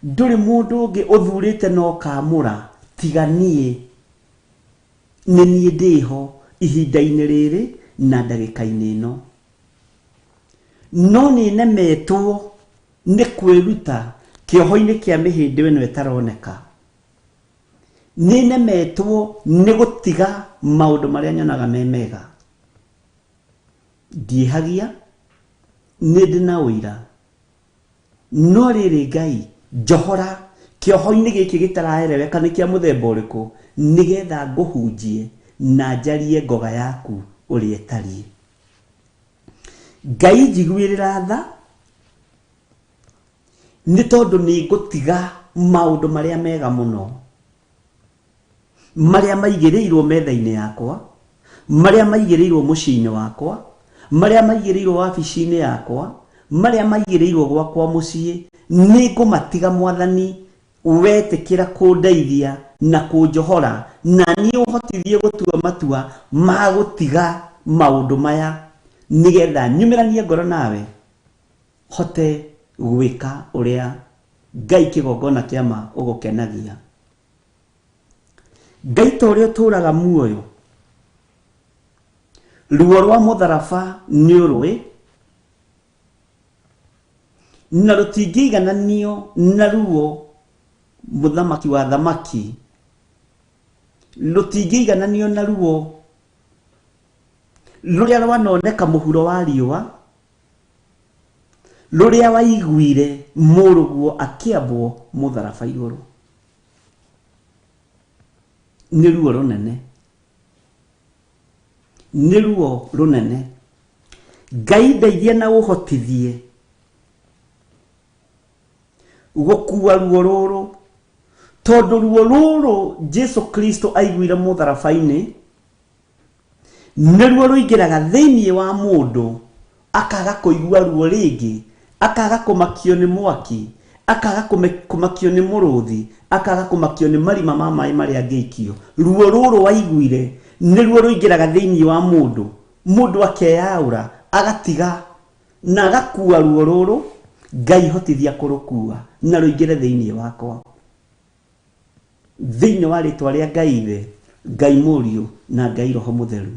ndũrĩ mũndũ ũngĩ ũthurĩte na ũkamũra tiga niĩ. Nĩ niĩ ndĩho ihinda-inĩ rĩrĩ na ndagĩka-inĩ ĩno. No nĩ nemetwo nĩ kwĩruta kĩoho-inĩ kĩa mĩhĩndo ĩno ĩtaroneka. Nĩ nemetwo nĩ gũtiga maũndũ marĩa nyonaga me mega. Ndiĩhagia, nĩ ndĩ na ũira. No rĩrĩ Ngai, njohora kĩoho-inĩ gĩkĩ gĩtaraereweka nĩ kĩa mũthemba ũrĩkũ, nĩgetha ngũhunjie na njarie ngoga yaku ũrĩa ĩtariĩ. Ngai njiguĩrĩra tha, nĩ tondũ nĩ ngũtiga maũndũ marĩa mega mũno marĩa maigĩrĩirwo metha-inĩ yakwa, marĩa maigĩrĩirwo mũciĩ-inĩ wakwa, marĩa maigĩrĩirwo wabici-inĩ yakwa, marĩa maigĩrĩirwo gwakwa mũciĩ. Nĩ ngũmatiga Mwathani, wetĩkĩra kũndeithia na kũnjohora, na niĩ ũhotithie gũtua matua ma gũtiga maũndũ maya, nĩgetha nyumĩranie ngoro nawe hote gwĩka ũrĩa Ngai kĩgongona kĩa ma ũgũkenagia. Ngai ta ũrĩa ũtũũraga muoyo, ruo rwa mũtharaba nĩ ũrũĩ, na rũtingĩigananio na ruo mũthamaki wa thamaki, rũtingĩigananio na ruo rũrĩa rwanoneka mũhuro wa riũa, rũrĩa waiguire mũrũguo akĩambwo mũtharaba igũrũ. Nĩ ruo rũnene, nĩ ruo rũnene. Ngai ndeithia na ũhotithie gũkua ruo rũrũ, tondũ ruo rũrũ Jesu Kristo aiguire mũtharaba-inĩ nĩruo rũingĩraga thĩinĩ wa mũndũ, akaga kũigua ruo rĩngĩ, akaga kũmakio nĩ mwaki, akaga kũmakio nĩ mũrũthi, akaga kũmakio nĩ marima ma maĩ marĩa angĩikio. Ruo rũrũ waiguire nĩruo rũingĩraga thĩinĩ wa mũndũ, mũndũ akeyaũra, agatiga na agakua ruo rũrũ. Ngai hotithia kũrũkua na rũingĩre thĩinĩ wakwa, thĩinĩ wa rĩtwa rĩa Ngai Ithe, Ngai Mũriũ na Ngai Roho Mũtheru.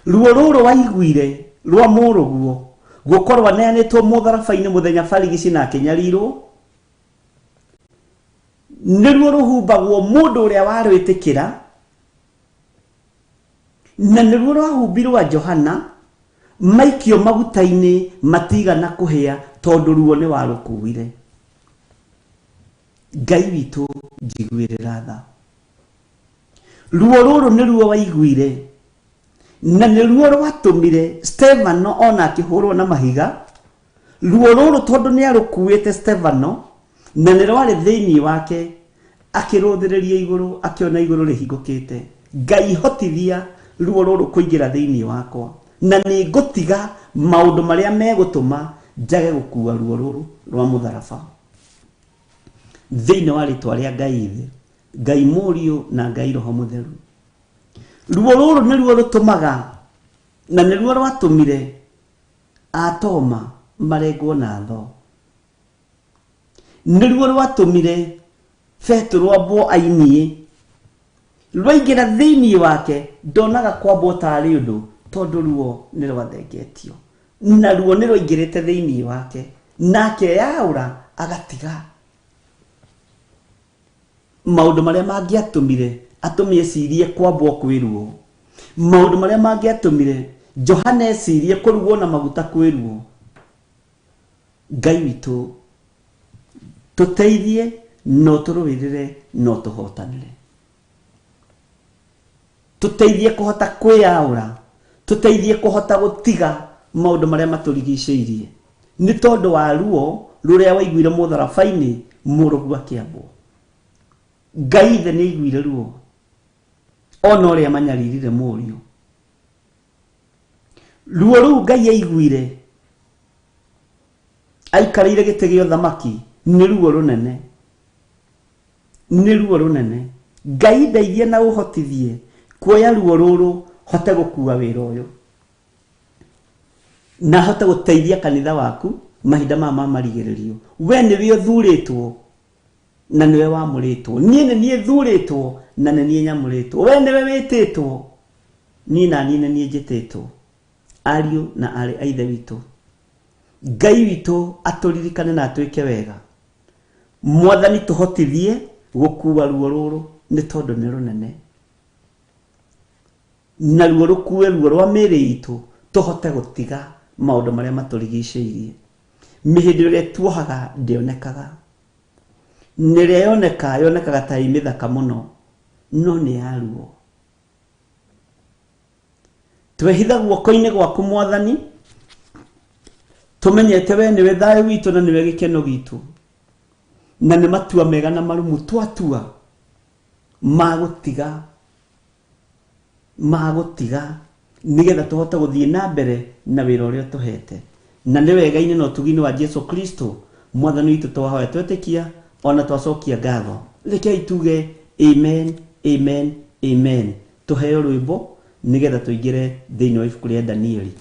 Ruo rũrũ waiguire rwa mũrũguo gũkorwo aneanĩtwo mũtharaba-inĩ mũthenya barigici na akĩnyarirwo, nĩruo rũhumbagwo mũndũ ũrĩa warwĩtĩkĩra, na nĩruo rwahumbirwo Johana, maikio maguta-inĩ matigana kũhĩa tondũ ruo nĩ warũkuire. Ngai witũ njiguĩrĩra tha. Ruo rũrũ nĩruo waiguire, na nĩruo rwatũmire Stefano ona akĩhũrwo na mahiga. Ruo rũrũ tondũ nĩ arũkuĩte Stefano, na nĩ rwarĩ thĩinĩ wake, akĩrũthĩrĩria igũrũ, akĩona igũrũ rĩhingũkĩte. Ngai hotithia ruo rũrũ kũingĩra thĩinĩ wakwa, na nĩ ngũtiga maũndũ marĩa megũtũma njage gũkua ruo rũrũ rwa mũtharaba, thĩinĩ wa rĩtwa rĩa Ngai Ithe, Ngai Mũriũ na Ngai Roho Mũtheru. Ruo rũrũ nĩruo rũtũmaga, na nĩruo rwatũmire Atoma marengwo na tho, nĩruo rwatũmire Petro ambwo ainie. Rwaingĩra thĩinĩ wake ndonaga kwambwo tarĩ ũndũ, tondũ ruo nĩ rwathengetio, na ruo nĩ rwaingĩrĩte thĩinĩ wake, nake yaũra agatiga maũndũ marĩa mangĩatũmire atũmie ecirie kwambwo kwĩ ruo, maũndũ marĩa mangĩatũmire Johana ecirie kũrugwo na maguta kwĩ ruo. Ngai witũ tũteithie, no tũrũĩrĩre, no tũhotanĩre, tũteithie kũhota kwĩyaũra, tũteithie kũhota gũtiga maũndũ marĩa matũrigicĩirie, nĩ tondũ wa ruo rũrĩa waiguire mũtharaba-inĩ mũrũguo akĩambwo. Ngai Ithe nĩ aiguire ruo, ona ũrĩa manyaririre Mũriũ. Ruo rũu Ngai aiguire aikarĩire gĩtĩ gĩa ũthamaki nĩ ruo rũnene, nĩ ruo rũnene. Ngai ndeithie na ũhotithie kuoya ruo rũrũ, hote gũkua wĩra ũyũ, na hote gũteithia kanitha waku mahinda ma marigĩrĩrio. We nĩwe ũthurĩtwo na nĩwe wamũrĩtwo, niĩ nĩ niĩ thurĩtwo na nĩ niĩ nyamũrĩtwo. We nĩwe wĩtĩtwo, niĩ na niĩ nĩ niĩ njĩtĩtwo. Ariũ na arĩ a Ithe witũ, Ngai witũ atũririkane na atwĩke wega. Mwathani tũhotithie gũkua ruo rũrũ, nĩ tondũ nĩ rũnene, na ruo rũkue ruo rwa mĩĩrĩ itũ, tũhote gũtiga maũndũ marĩa matũrigicĩirie. Mĩhĩndĩ ĩrĩa tuohaga ndĩonekaga, nĩrĩa yonekaga ta ĩ mĩthaka mũno, no nĩ ya ruo. Twehitha guoko-inĩ gwaku Mwathani, tumenyete we niwe thayo witu na niwe gikeno gitu na ni matua mega na marumu twatua magutiga nigetha tuhote guthie na mbere na wira uria tuhete na ni wega-ini no tugini wa Jesu Kristo mwathani witu twahoya twetikia ona twacokia ngatho rekei tuge amen amen amen tuheo rwimbo nigetha tuingire thiini wa ibuku ria Danieli.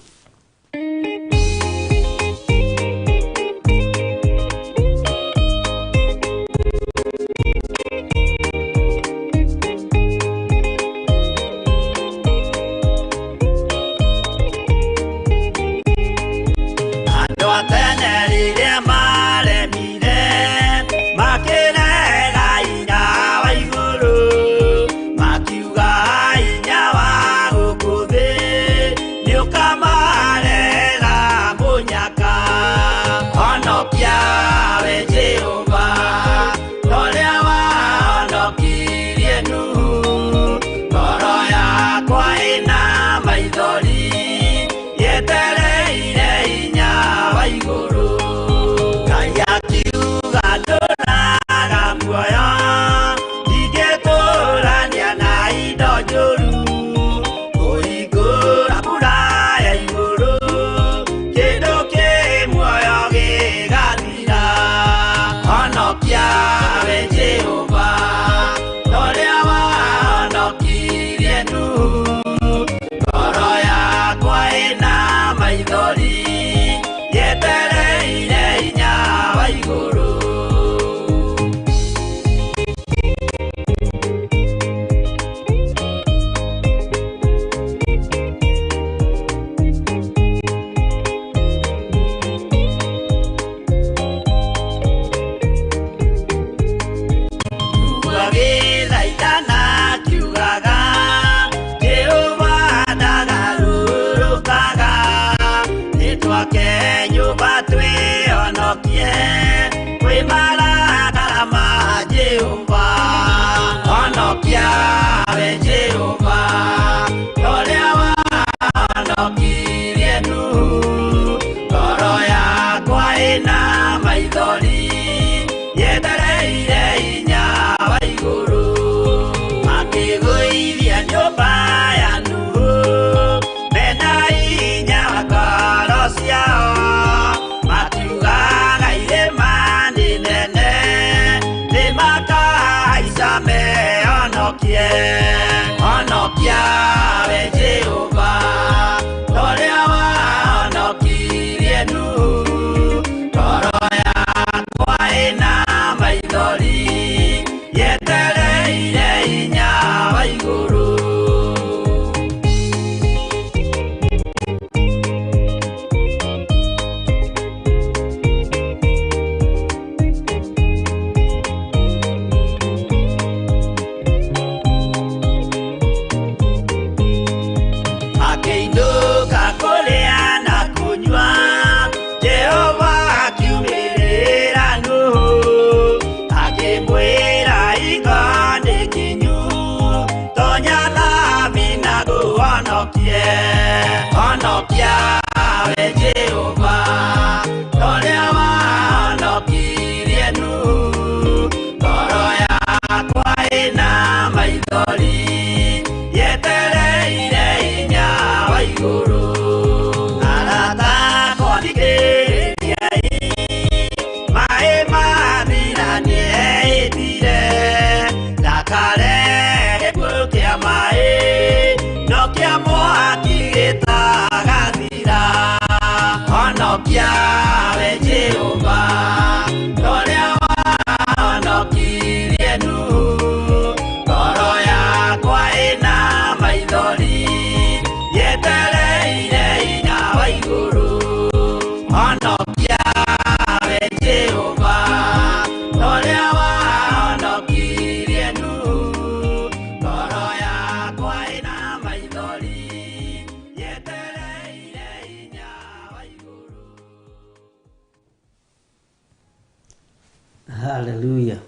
Hallelujah.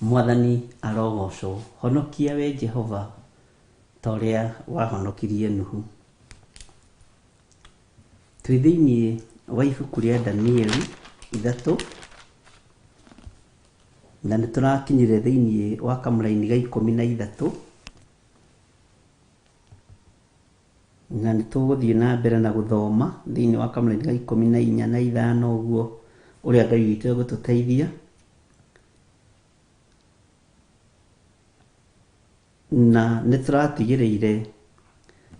Mwathani arogocwo, honokia we Jehova toria wahonokirie Nuhu. Twi thĩinĩ wa ibuku rĩa Danieli 3 na nĩ tũrakinyire thĩinĩ wa kamũraini ga 13 na nĩ tũgũthiĩ na mbere na gũthoma thĩinĩ wa kamũraini ga 14 na 5 ũguo ũrĩa Ngai witũ egũtũteithia. Na nĩ tũratigĩrĩire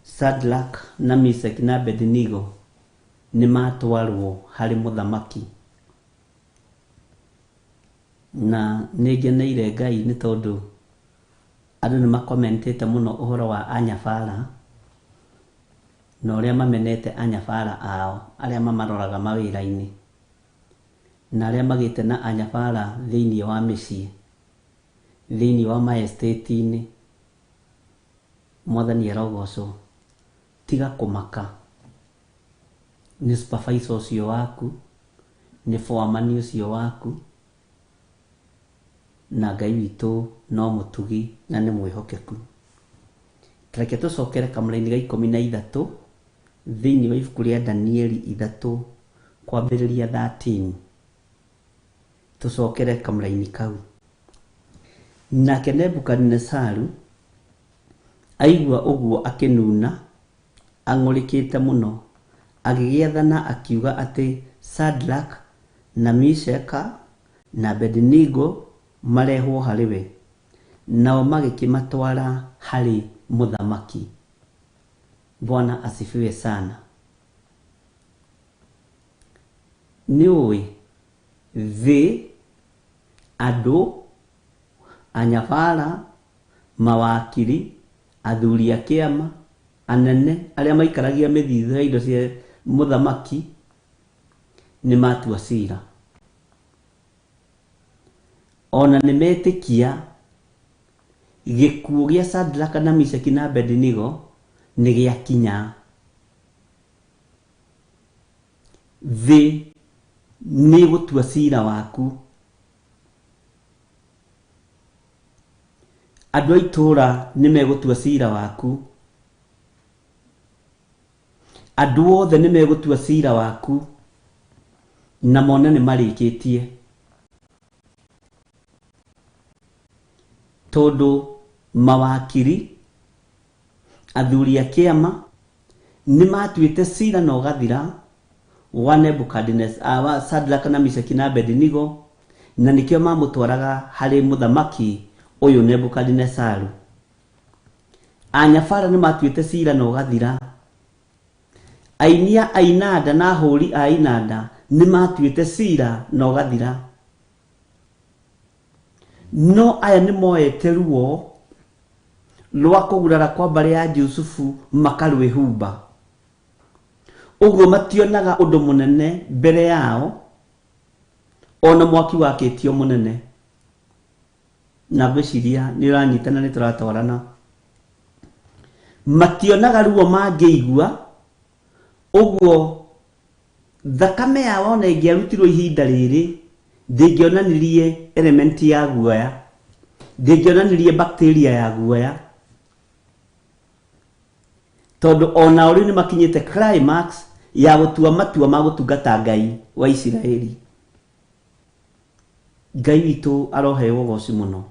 Shadrach na Meshach na Abednego nĩ matwarwo harĩ mũthamaki. Na nĩ ngeneire Ngai nĩ tondũ andũ nĩ makomentete mũno ũhoro wa anyabara na ũrĩa mamenete anyabara ao arĩa mamaroraga mawĩra-inĩ na arĩa magĩte na anyabara thĩinĩ wa mĩciĩ, thĩinĩ wa maestate-inĩ. Mwathani arogocwo, tiga kũmaka. Nĩ supervisor ũcio waku, nĩ foreman ũcio waku, na Ngai witũ no mũtugi na nĩ mwĩhokeku. Reke tũcokere kamũraini ga 13 thĩinĩ wa ibuku rĩa Danieli 3 kwambĩrĩria 13. Tũcokere kamũraini kau. Nake Nebukadnezaru aigua ũguo akĩnuna, ang'ũrĩkĩte mũno, agĩgĩathana akiuga atĩ Shadrach na Meshach na Abednego marehwo harĩ we, nao magĩkĩmatwara harĩ mũthamaki. Bwana asifiwe sana. Nĩũĩ thĩ, andũ, anyabara, mawakiri, athuri a kĩama, anene arĩa maikaragia mĩthithũ ya indo cia mũthamaki nĩ matua cira. Ona nĩ metĩkia gĩkuũ gĩa Shadrach na Meshach na Abednego nĩ gĩakinya. Thĩ nĩ gũtua cira waku. Andũ a itũũra nĩ megũtua cira waku. Andũ othe nĩ megũtua cira waku na mone nĩ marĩkĩtie. Tondũ mawakiri, athuri a kĩama nĩ matuĩte cira na ũgathira wa Nebukadnezar, wa Shadrach na Meshach na Abednego, na nĩkĩo mamũtwaraga harĩ mũthamaki ũyũ Nebukadnezaru. Anyabara nĩ matuĩte cira na ũgathira. Ainia a inanda na ahũri a inanda nĩ matuĩte cira na ũgathira. No aya nĩ moete ruo rwa kũgurara kwa mbarĩ ya Jusufu makarwĩhumba. Ũguo mationaga ũndũ mũnene mbere yao, ona mwaki wakĩtio mũnene. Na ngwĩciria nĩ ũranyitana nĩ tũratwarana. Mationaga ruo mangĩigua, ũguo thakame yao ona ĩngĩarutirwo ihinda rĩrĩ ndĩngĩonanirie element ya guoya, ndĩngĩonanirie bacteria ya guoya, tondũ ona ũrĩ nĩ makinyĩte climax ya gũtua matua ma gũtungata Ngai wa Isiraeli. Ngai witũ aroheo ũgooci mũno.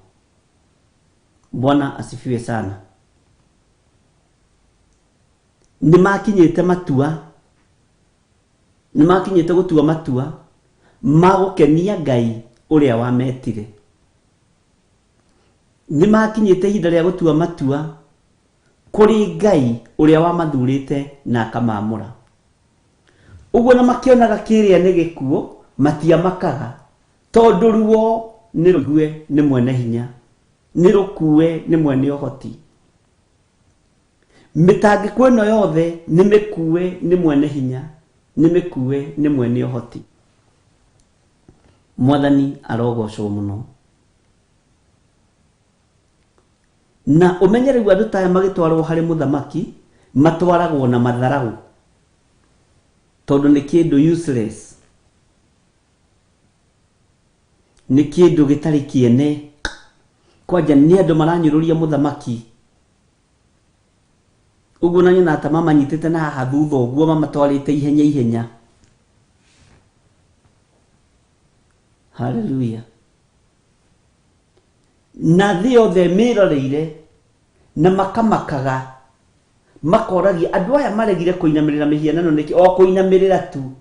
Bwana asifiwe sana. Nĩ makinyĩte matua, nĩ makinyĩte gũtua matua ma gũkenia Ngai ũrĩa wametire. Nĩ makinyĩte ihinda rĩa gũtua matua kũrĩ Ngai ũrĩa wamathurĩte na akamamũra. Ũguo na makĩonaga kĩrĩa nĩ gĩkuũ matiamakaga, tondũ ruo nĩ rũgue nĩ mwene hinya, nĩ rũkue nĩ mwene ũhoti. Mĩtangĩko ĩno yothe nĩ mĩkue nĩ mwene hinya, nĩ mĩkue nĩ mwene ũhoti. Mwathani arogocwo mũno. Na ũmenye rĩu andũ taya magĩtwarwo harĩ mũthamaki matwaragwo na matharaũ, tondũ nĩ kĩndũ useless, nĩ kĩndũ gĩtarĩ kĩene. Kwanja nĩ andũ maranyũrũria mũthamaki, uguo na nyina mama nyitete na haha thutha uguo mama twarite ihenya ihenya. Hallelujah. Na thĩ yothe mĩroreire na makamakaga makoragia andũ aya maregire kũinamĩrĩra mĩhianano nĩkĩ? O kũinamĩrĩra tu,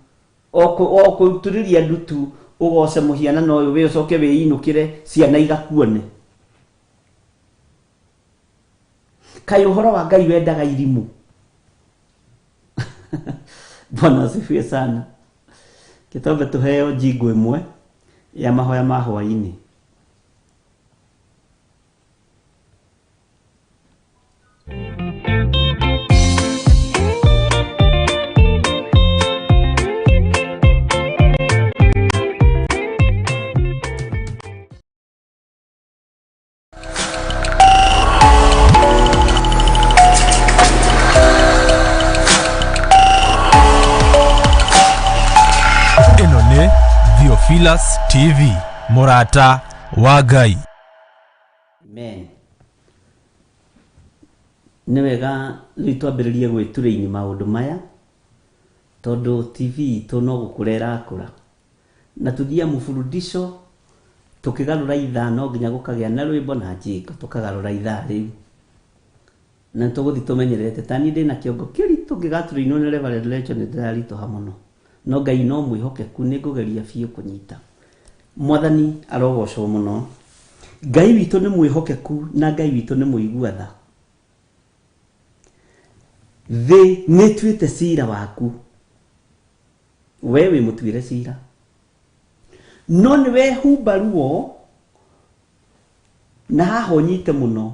o kũturĩria ndu tu, ũgoce mũhianano ũyũ wĩ ũcoke wĩinũkĩre ciana igakuone. Kaĩ ũhoro wa Ngai wendaga irimũ? Bwana asifiwe sana. Kĩtombe tũheo jingo ĩmwe ya mahoya ma hwainĩ.
Theophilus TV, Murata wa Ngai.
Amen. Nĩ wega rĩu twambĩrĩrie gwĩturĩini maũndũ maya tondũ TV itũ no gũkũra ĩrakũra na tuthiĩ mũfurudisho tũkĩgarũra ithaa no nginya gũkagĩa na rwĩmbo na njingo tũkagarũra ithaa rĩu na tũgũthiĩ tũmenyerete tani ndĩ na kĩongo kĩritũ ngĩgaturĩinwo nĩ Reverend Rachel nĩ ndĩraritũha mũno no Ngai no mwĩhokeku nĩ ngũgeria biũ kũnyita. Mwathani arogocwo mũno. Ngai witũ nĩ mwĩhokeku na Ngai witũ nĩ mũigua tha. Thĩ nĩ tuĩte cira waku, we wĩ mũtuĩre cira, no nĩ wehumba ruo na haha ũnyite mũno.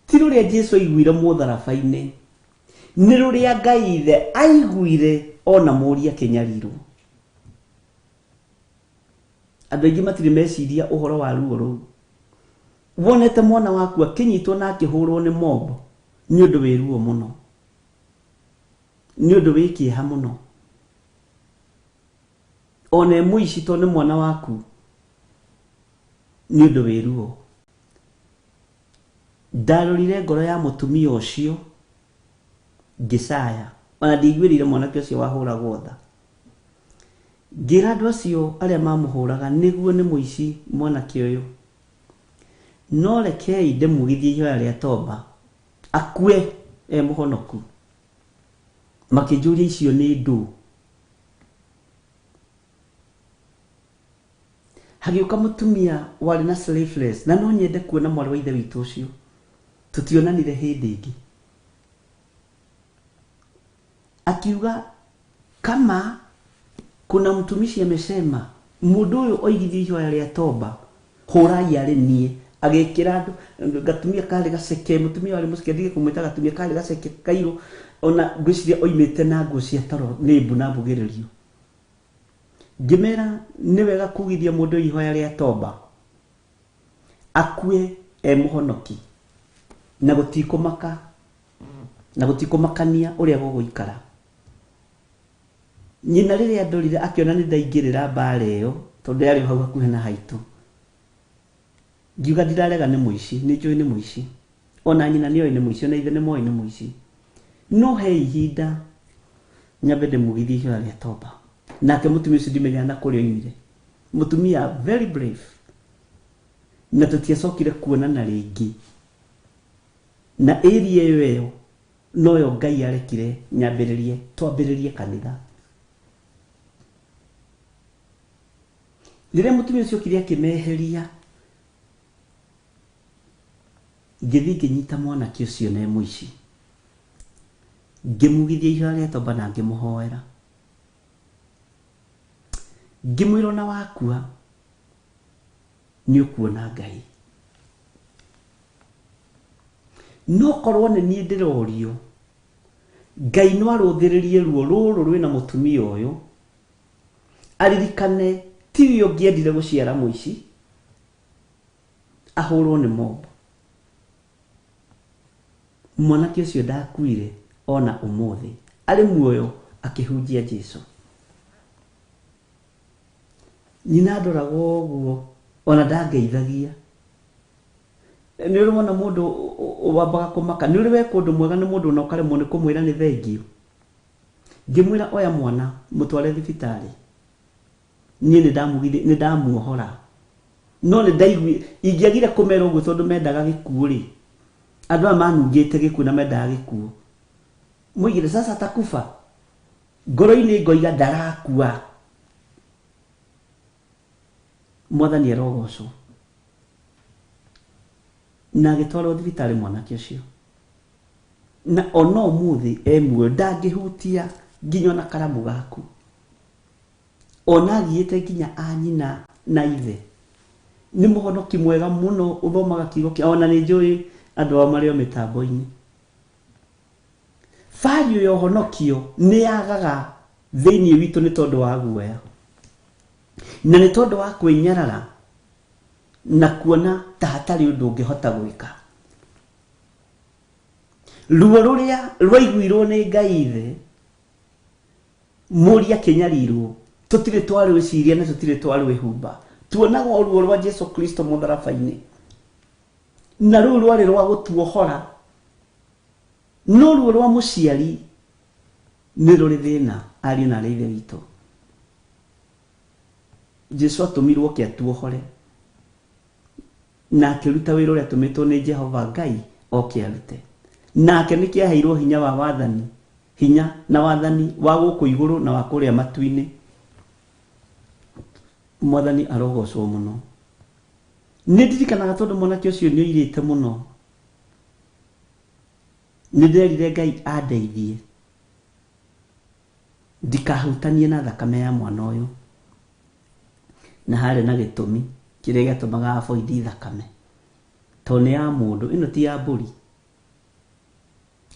Ti rũrĩa Jesũ aiguire mũtharaba-inĩ, nĩ rũrĩa Ngai ithe aiguire ona mũria kĩnyarirwo. Andũ aingĩ matirĩ meciria ũhoro wa ruo rũu. Wonete mwana waku akĩnyitwo na akĩhũrwo nĩ mobo nĩ ũndũ wĩ ruo mũno, nĩ ũndũ wĩ kĩeha mũno. Ona mũici to nĩ mwana waku nĩ ũndũ wĩ ruo. Ndarorire ngoro ya mũtumia ũcio ngĩcaya, ona ndiguĩrire mwanake ũcio wahũragwo tha. Ngĩra andũ acio arĩa mamũhũraga nĩguo nĩ mũici mwanake ũyũ, no rekei ndĩmugithie ihoya rĩa toba akue mũhonoku. Makĩnjũria icio nĩ ndũ. Hagĩũka mũtumia warĩ na sleeveless na no nyende kuona mwarĩ wa ithe witũ ũcio. Tutionanire hĩndĩ ĩngĩ. Akiuga kama kuna mtumishi amesema mũndũ ũyũ oigithie ihoya rĩa toba hũrai arĩ niĩ. Agĩkĩra andũ gatumia karĩ gaceke, mũtumia warĩ mũceke ndige kũmwĩta gatumia karĩ gaceke kairũ, ona ngwĩciria oimĩte na nguo cia toro nĩ mbu na mbugĩrĩrio. Ngĩmera nĩ wega kugithia mũndũ ihoya rĩa toba akue mũhonoki na gũtikũmaka na gũtikũmakania ũrĩa gũgũikara. Nyina rĩrĩa ndorire akĩona nĩ ndaingĩrĩra mbara ĩyo tondũ yarĩ hau hakuhĩ na haitũ, ngiuga ndirarega nĩ mũici, nĩ njũĩ nĩ mũici, ona nyina nĩoĩ nĩ mũici, ona ithe nĩmoĩ nĩ mũici, no he ihinda nyambe ndĩmugithie ihoya rĩa toba. Nake mũtumia ũcio ndimenyaga na kũrĩa oimire, mũtumia very brave, na tũtiacokire kuonana rĩngĩ. Na area ĩyo noyo Ngai arekire twambĩrĩrie kanitha. Rĩrĩa mũtumia ũcio okire akĩmeheria, ngĩthiĩ ngĩnyita mwanake ũcio nĩ mũici, ngĩmugithia ihoya rĩa toba na ngĩmũhoera, ngĩmwĩra ona wakua nĩ ũkuona Ngai. No korwo nĩ niĩ ndĩrorio, Ngai no arũthĩrĩrie ruo rũrũ rwĩna mũtumia ũyũ, aririkane tiwe ũngĩendire gũciara mũici ahũrwo nĩ mobo. Mwanake ũcio ndakuire ona ũmũthĩ, arĩ muoyo akĩhunjia Jesũ. Nyina ndoraga ũguo ona ndangeithagia. Nĩ ũrũmona mũndũ wambaga kumaka ni uri we kundu mwega ni mundu na ukaremwo ni kumwira ni thengio ngimwira oya mwana mutware thibitari nie ni ndamuohora no ni ndaigwi ingiagire kumera uguo tondu mendaga gikuo ri andu aya manungite gikuo na mendaga gikuo mwigire sasa takufa ngoro-ini ngoiga ndarakua mwathani arogocwo na agitwarwo thibitari mwanake ucio na ono muthi emwe ndangihutia nginya na karamu gaku ona agiite nginya anyina na ithe ni muhonoki mwega muno uthomaga kiugo kia ona ni njui andu a mario mitambo-ini fario yo honokio ni yagaga thiini witu ni tondu wa guoya na ni tondu wa kwinyarara na kuona ta hatari undu ungihota gwika ruo ruria rwaiguirwo ni Ngai ithe muria kinyarirwo tutire twarwiciria na tutire twarwihumba tuonaga ruo rwa Jesu Kristo mutharabaini na ruo rwari rwa gutuohora no ruo rwa muciari ni ruri thina ari na ithe witu Jesu atumirwo ke atuohore na akiruta wira uria atumitwo ni Jehova Ngai oke arute nake niki aheirwo hinya wa wathani hinya na wathani wa guku iguru na wa kuria matu-ini mwathani arogocwo muno ni ndirikanaga tondu mwanake ucio ni oirite muno ni nderire Ngai andeithie ndikahutanie na thakame ya mwana uyu na hari na gitumi kiria gatumaga avoid thakame tone ya mundu ino ti ya mburi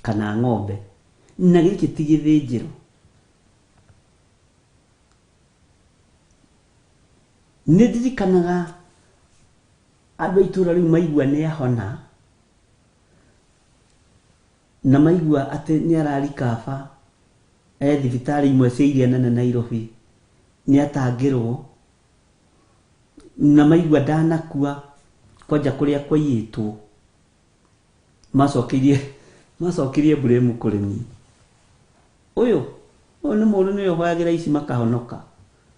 kana ng'ombe na giki ti githinjiro ni ndirikanaga andu itura riu maigua ni ahona na maigua ati ni arari kaba thibitari imwe cia iria nene Nairobi ni atangirwo na maigua ndanakua kwanja kuria kwaiyitwo macokirie blame kurimi uyu ni mundu ni hoyagira ici makahonoka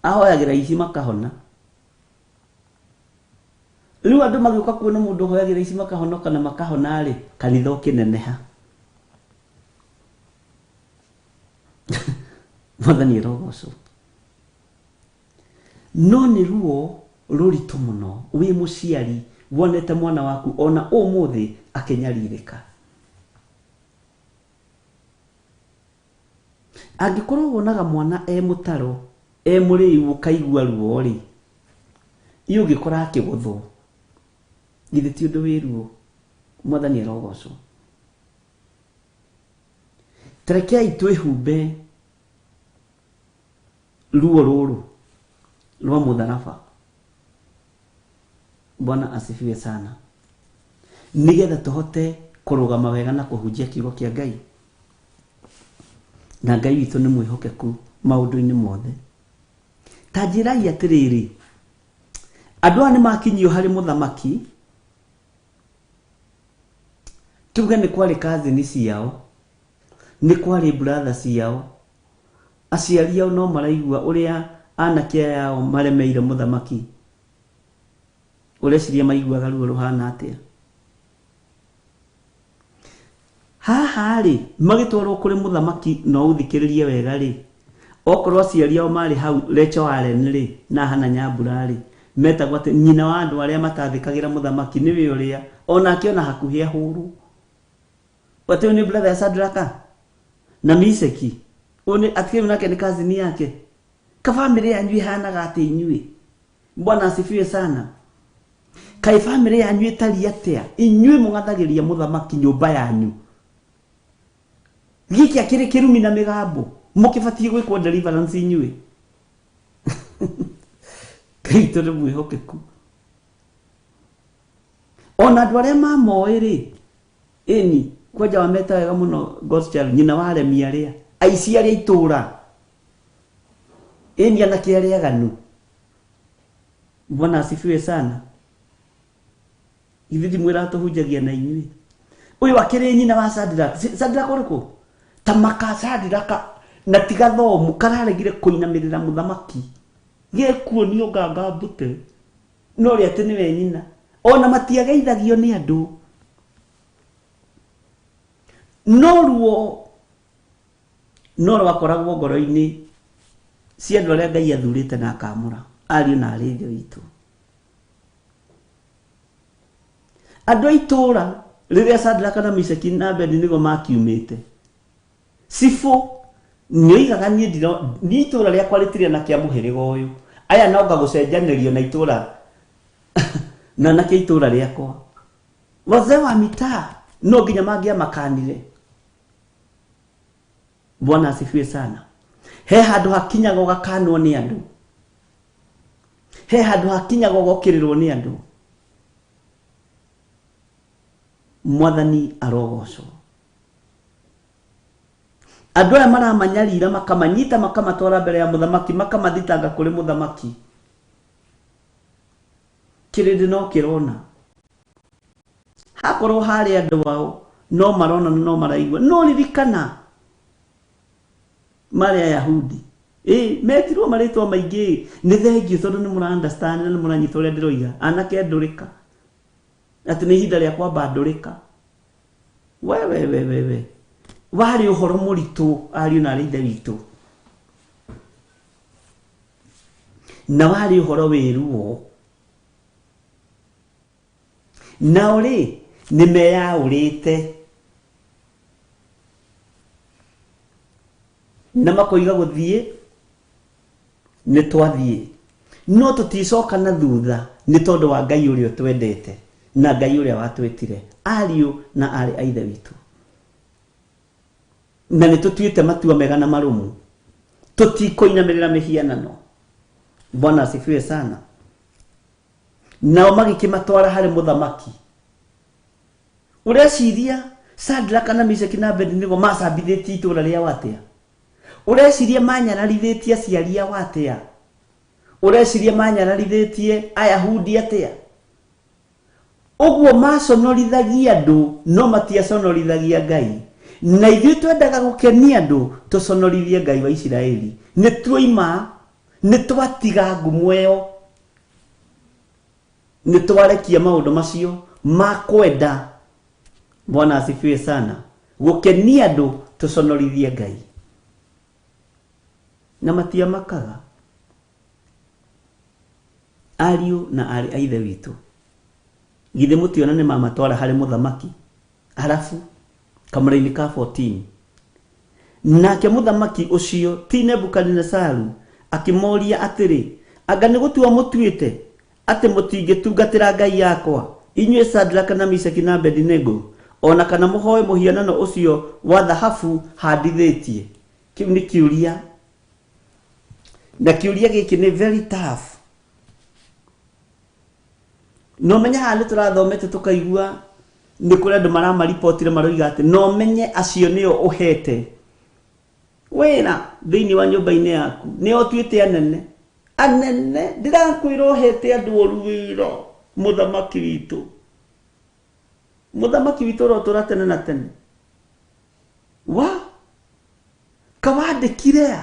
ahoyagira ici makahona riu andu magiuka kuona mundu hoyagira ici makahonoka na makahona ri kanitha ukineneha mwathani arogocwo no ni ruo ruritu muno wi muciari wonete mwana waku ona umuthi akenyaririka angikorwo wonaga mwana mutaro muriu ukaigua ruo ri iyo ngikora akiguthwo githe ti undu wiruo mwathani arogocwo terekei twihumbe ruo ruru rwa mutharaba Bwana asifiwe sana nigetha tuhote kurugama wega na kuhunjia kiugo kia Ngai na Ngai witu ni mwihokeku maundu-ini mothe ta njirai atiriri andu ani makinyio hari muthamaki tuge ni kwari kazini ciao ni kwari brother ciao aciari ao no maraigua uria anake yao maremeire muthamaki ureciria maiguaga ruo ruhana atia haha ri magitwarwo kuri muthamaki no uthikiririe wega ri okorwo aciari ao mari hau Rachel ri na Hana Nyambura ri metagwo ati nyina wa andu aria matathikagira muthamaki niwe uria ona akiona hakuhi huru watu ni brother Sadraka na Miseki one atikiwe nake ni kazini yake ka family yanyu ihanaga ati inyui Bwana asifiwe sana kai family yanyu itari atia inyui mungathagiria muthamaki nyumba yanyu giki akiri kirumi na migambo mukibatie gwikwo deliverance inyui kaito ni mwihokeku ona andu aria mamoiri ini kwaja wameta wega muno gospel nyina wale miaria aici aria itura ini anake aria ganu Bwana asifiwe sana ithi mwira tuhunjagia na inyui uyu wakire nyina wa Shadraka uriko tamaka Shadraka na tigathomu kararegire kuinamirira muthamaki gekuo ni oganga mbute no ri ati niwe nyina ona matiageithagio ni andu no wakoragwo ngoro-ini cia andu aria Ngai athurite na akamura ariu na arithe witu andu aitura riria Shadraka na Meshaki na Abednego makiumite sifo nyoigaga nie ndiro ni itura ria kwaritire na kia muhiriga uyu aya noga gucenjanirio na itura na kia itura riakwa wazee wa mitaa no nginya mangia makanire. Bwana asifiwe sana. He handu hakinyaga gakanwo ni andu, he handu hakinyaga gokirirwo ni andu. Mwathani arogocwo. Andu aya maramanyarira makamanyita makamatwara mbere ya muthamaki makamathitanga kuri muthamaki. Kirindi no kirona hakorwo hari andu wao no marona no maraigwa no ririkana Maria Yahudi metirwo maritwo maingi ni thengio tondu ni mura understand ni muranyita uria ndiroiga anake ndurika ati ni hinda ria kwamba ndurika we wari uhoro muritu ariu na rithe witu na wari uhoro wiruo na uri ni meyaurite na makoiga guthie ni twathie no tuticoka na thutha ni tondu wa Ngai uria twendete na Ngai uria watwitire ariu na ari aithe witu na ni tutuite matua mega na marumu tutikoinamirira mihianano. Bwana asifiwe sana. Nao magikimatwara hari muthamaki ureciria Shadraka na Meshaki na Abednego macambithitie itura ria watia ureciria manyararithetie aciari ao atia ureciria manyararithetie Ayahudi atia uguo maconorithagia andu no matiaconorithagia Ngai na ithuĩ twendaga gukenia andu tuconorithie Ngai wa Isiraeli ni tuima ni twatiga ngumu ĩyo ni twarekia maundu macio makwenda. Bwana asifiwe sana. Gukenia andu tuconorithie Ngai na matia makaga ariu na ari aithe witu githe mutiona ni mamatwara hari muthamaki halafu kamuraini ka 14 nake muthamaki ucio ti Nebukadnezaru akimoria atiri anga ni gutua mutuite ati mutingitungatira Ngai yakwa inyue Shadraka na Meshaki na Abednego ona kana muhoe muhianano ucio wa thahabu handithitie. Kiu ni kiuria na kiuria giki ni very tough. No menya hali turathomete tukaigua ni kuri andu maramaripotire maroiga ati no menye acio nio uhete wena thiini wa nyumba-ini yaku nio tuite anene ndirakwira uhete andu oruwiro muthamaki witu rotura tene na tene wa kawandikire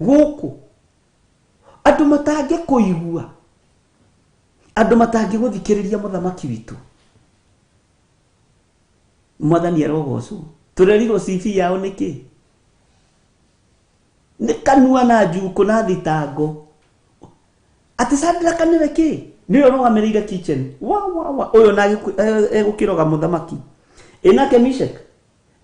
guku andu matangi kuigua andu matangi guthikiriria muthamaki witu. Mwathani arogocwo turerirwo CV yao niki ni kanua na njuku na thitango ati Shadraka niwe ki niwe rogamirire kitchen wa uyo na egukiroga muthamaki inake Meshaki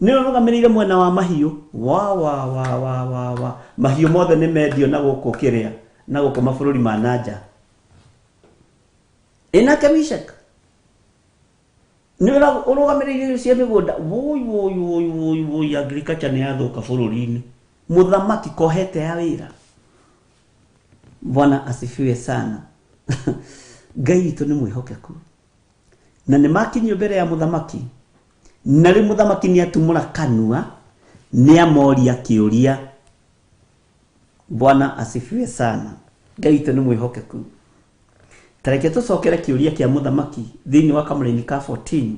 niwe rogamirire mwena wa mahiu wa mahiu mothe ni mendio na guku kiria na guku mabururi ma nanja inake Meshaki niwe rogamirire cia migunda woi agriculture ni yathuka bururi-ini muthamaki kohete ya wira. Bwana asifiwe sana. Ngai itu ni mwihokeku na ni makinyo mbere ya muthamaki na ri muthamaki ni atumura kanua ni amoria kiuria. Bwana asifiwe sana. Ngai itu ni mwihokeku. Tareke tucokere kiuria kia muthamaki thiini wa kamuraini ka 14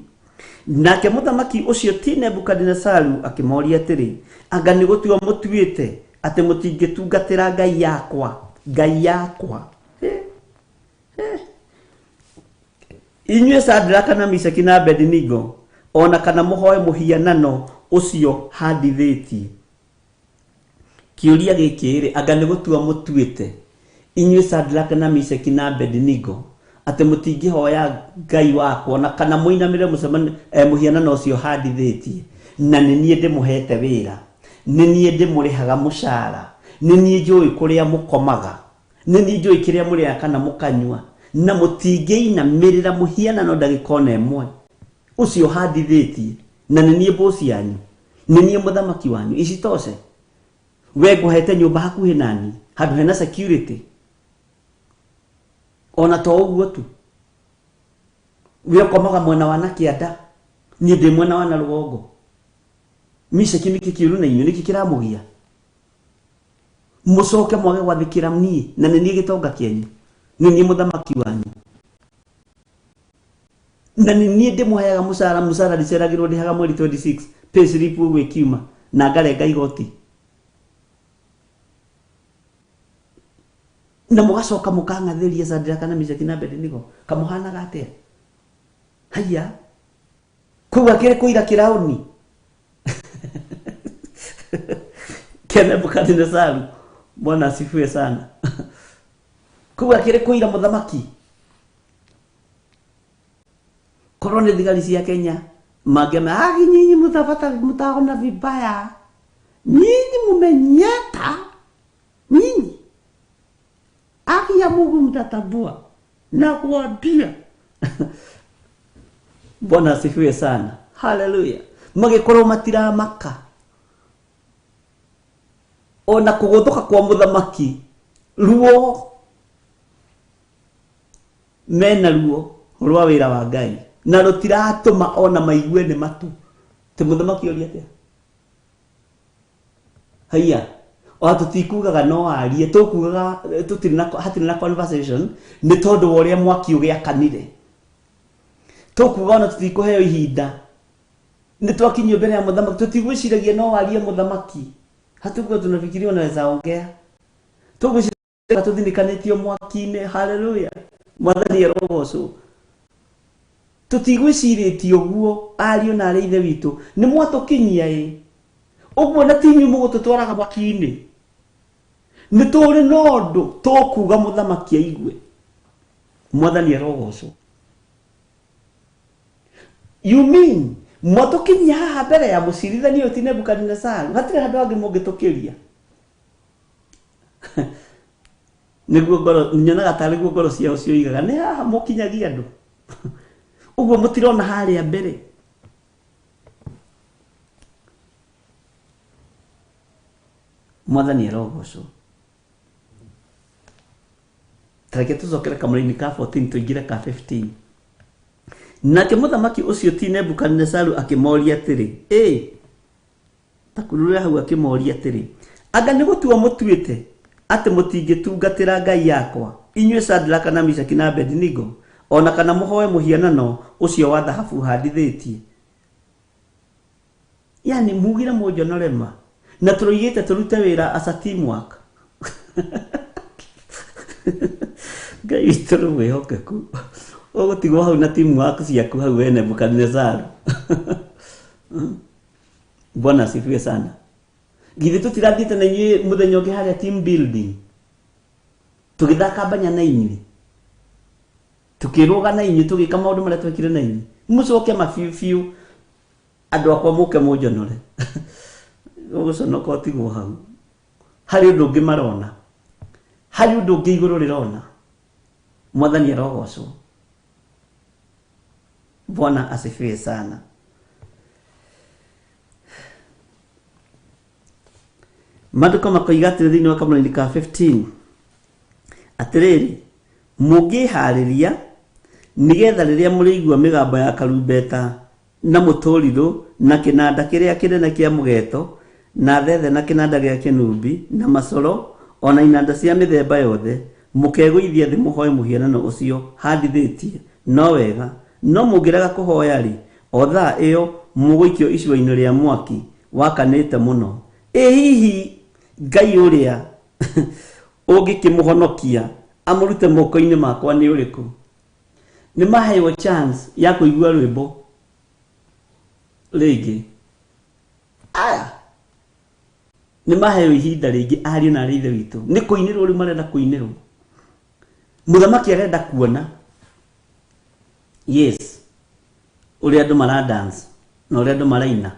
Nake muthamaki ucio ti Nebukadnezaru akimoria atiri, anga ni gutua mutuite ati mutingitungatira ngai yakwa. Inyue Shadraka na Meshaki na Abednego ona kana muhoe muhianano ucio handithiti. Kiuria gikiri, anga ni gutua mutuite inyue Shadraka na Meshaki na Abednego ati mutingihoya ngai wakwa na kana muinamire muhianano ucio handithiti, na ni nie ndimuhete wira, ni nie ndimurihaga mushara, ni nie njui kuria mukomaga, ni nie njui kiria muria kana mukanywa, na mutingeina mirira muhianano ndagikona emwe ucio handithiti, na ni nie bosi yanyu, ni nie muthamaki wanyu. Icitose we nguhete nyumba hakuhi nani handu hena security, ona to uguo tu we komaga mwena wa Nakianda, ni ndi mwena wa Narugongo. Meshaki niki kiuru na inyu niki kiramugia, mucoke mwage gwathikira nie, na ni nie gitonga kienyu, ni nie muthamaki wanyu, na ni nie ndimuheaga mucara riceragirwo ndihaga mweri 26 payslip gwe kiuma na ngarenga igoti, na mugacoka mukangatheria Shadraka na Meshaki na Abednego kamuhanaga atia. Haya kuga kire kuira kirauni kene Nebukadnezaru, Bwana asifiwe sana. Kuga kire kuira muthamaki, korone thigari cia Kenya magema nyinyi mutaona vibaya, nyinyi mumenyeta, nyinyi haki ya Mungu mtatabua na kuambia. Bwana asifiwe sana. Haleluya. Magikorwo matiramaka ona kuguthuka kwa muthamaki ruo mena ruo rwa wira wa Ngai, na rutiratuma ona maigue ni matu te muthamaki oria atia. Haya watu tikugaga no arie, tukugaga hatirĩ na conversation ni tondu woria mwaki ugia kanire, tukuga ona tutikuheo ihinda ni twakinyio mbere ya muthamaki, tutigwiciragia no arie muthamaki, hatukuwa tunafikiria unaweza ongea, tugwiciragia tuthinikanitio mwaki-ini. Haleluya, mwathani arogocwo. Tutigwiciritio guo ario na ari ithe witu ni mwatukinyia uguo na tinyu mugututwaraga mwaki-ini, ni turi nondu tukuga muthamaki aigwe. Mwathani arogocwo. You mean mwatukinyia haha mbere ya mucirithania uti Nebukadnezaru, hatire handu hangi mungitukiria? Niguo ngoro nyonaga tari guo ngoro ciao cioigaga ni haha mukinyagia andu uguo mutirona haria mbere. Mwathani arogocwo. Tareke tucokere kamũra-inĩ ka 14 tuingire ka 15. Nake muthamaki ucio ti Nebukadnezaru akimoria atiri, takurure hau akimoria atiri, anga ni gutua mutuite ati mutingitungatira ngai yakwa inyue Shadraka na Meshaki na Abednego ona kana muhoe muhianano ucio wa thahabu handithitie. Yani mugire mujonorema na turoigite turute wira as a teamwork. Ngai witũ wihokeku ugutigwo hau na teamwork ciaku hau we Nebukadnezaru. Bwana asifiwe sana. Githĩ tũtirathĩte na inyuĩ mũthenya ũngĩ harĩa team building tũgĩthaka mbanya na inyuĩ, tukĩrũga na inyuĩ, tũgĩka maũndũ marĩa twekire na inyuĩ, mũcoke mabiũ andũ akwa mũke mũnjonore. Ũgũconoka ũtigwo hau, harĩ ũndũ ũngĩ marona, harĩ ũndũ ũngĩ igũrũ rĩrona. Mwathani arogocwo. Bwana asifiwe sana. Maandĩko makoiga atĩrĩ thĩinĩ wa kamũra-inĩ ka 15 atĩrĩrĩ, mũngĩharĩria nĩgetha rĩrĩa mũrĩigua mĩgambo ya karumbeta na mũtũrirũ na kĩnanda kĩrĩa kĩnene kĩa mũgeeto na thethe na kĩnanda gĩa kĩnumbi na macoro ona inanda cia mĩthemba yothe, mũkegũithia thĩ mũhoe mũhianano ũcio handithĩtie. No wega, no mũngĩrega kũhoya-rĩ, otha eo mugwikio icua-inĩ rĩa mwaki wakanĩte mũno. Hihi Ngai ũrĩa ũngĩkĩmũhonokia amũrute moko-inĩ makwa nĩ ũrĩkũ? Nĩ maheo chance ya kũigua rwĩmbo rĩngĩ. Aya nĩ maheo ihinda rĩngĩ ariũ na arĩ ithe witũ. Nĩ kũinĩrwo rĩu marenda kũinĩrwo. Mũthamaki arenda kuona yes ũrĩa andũ mara dance na ũrĩa andũ maraina.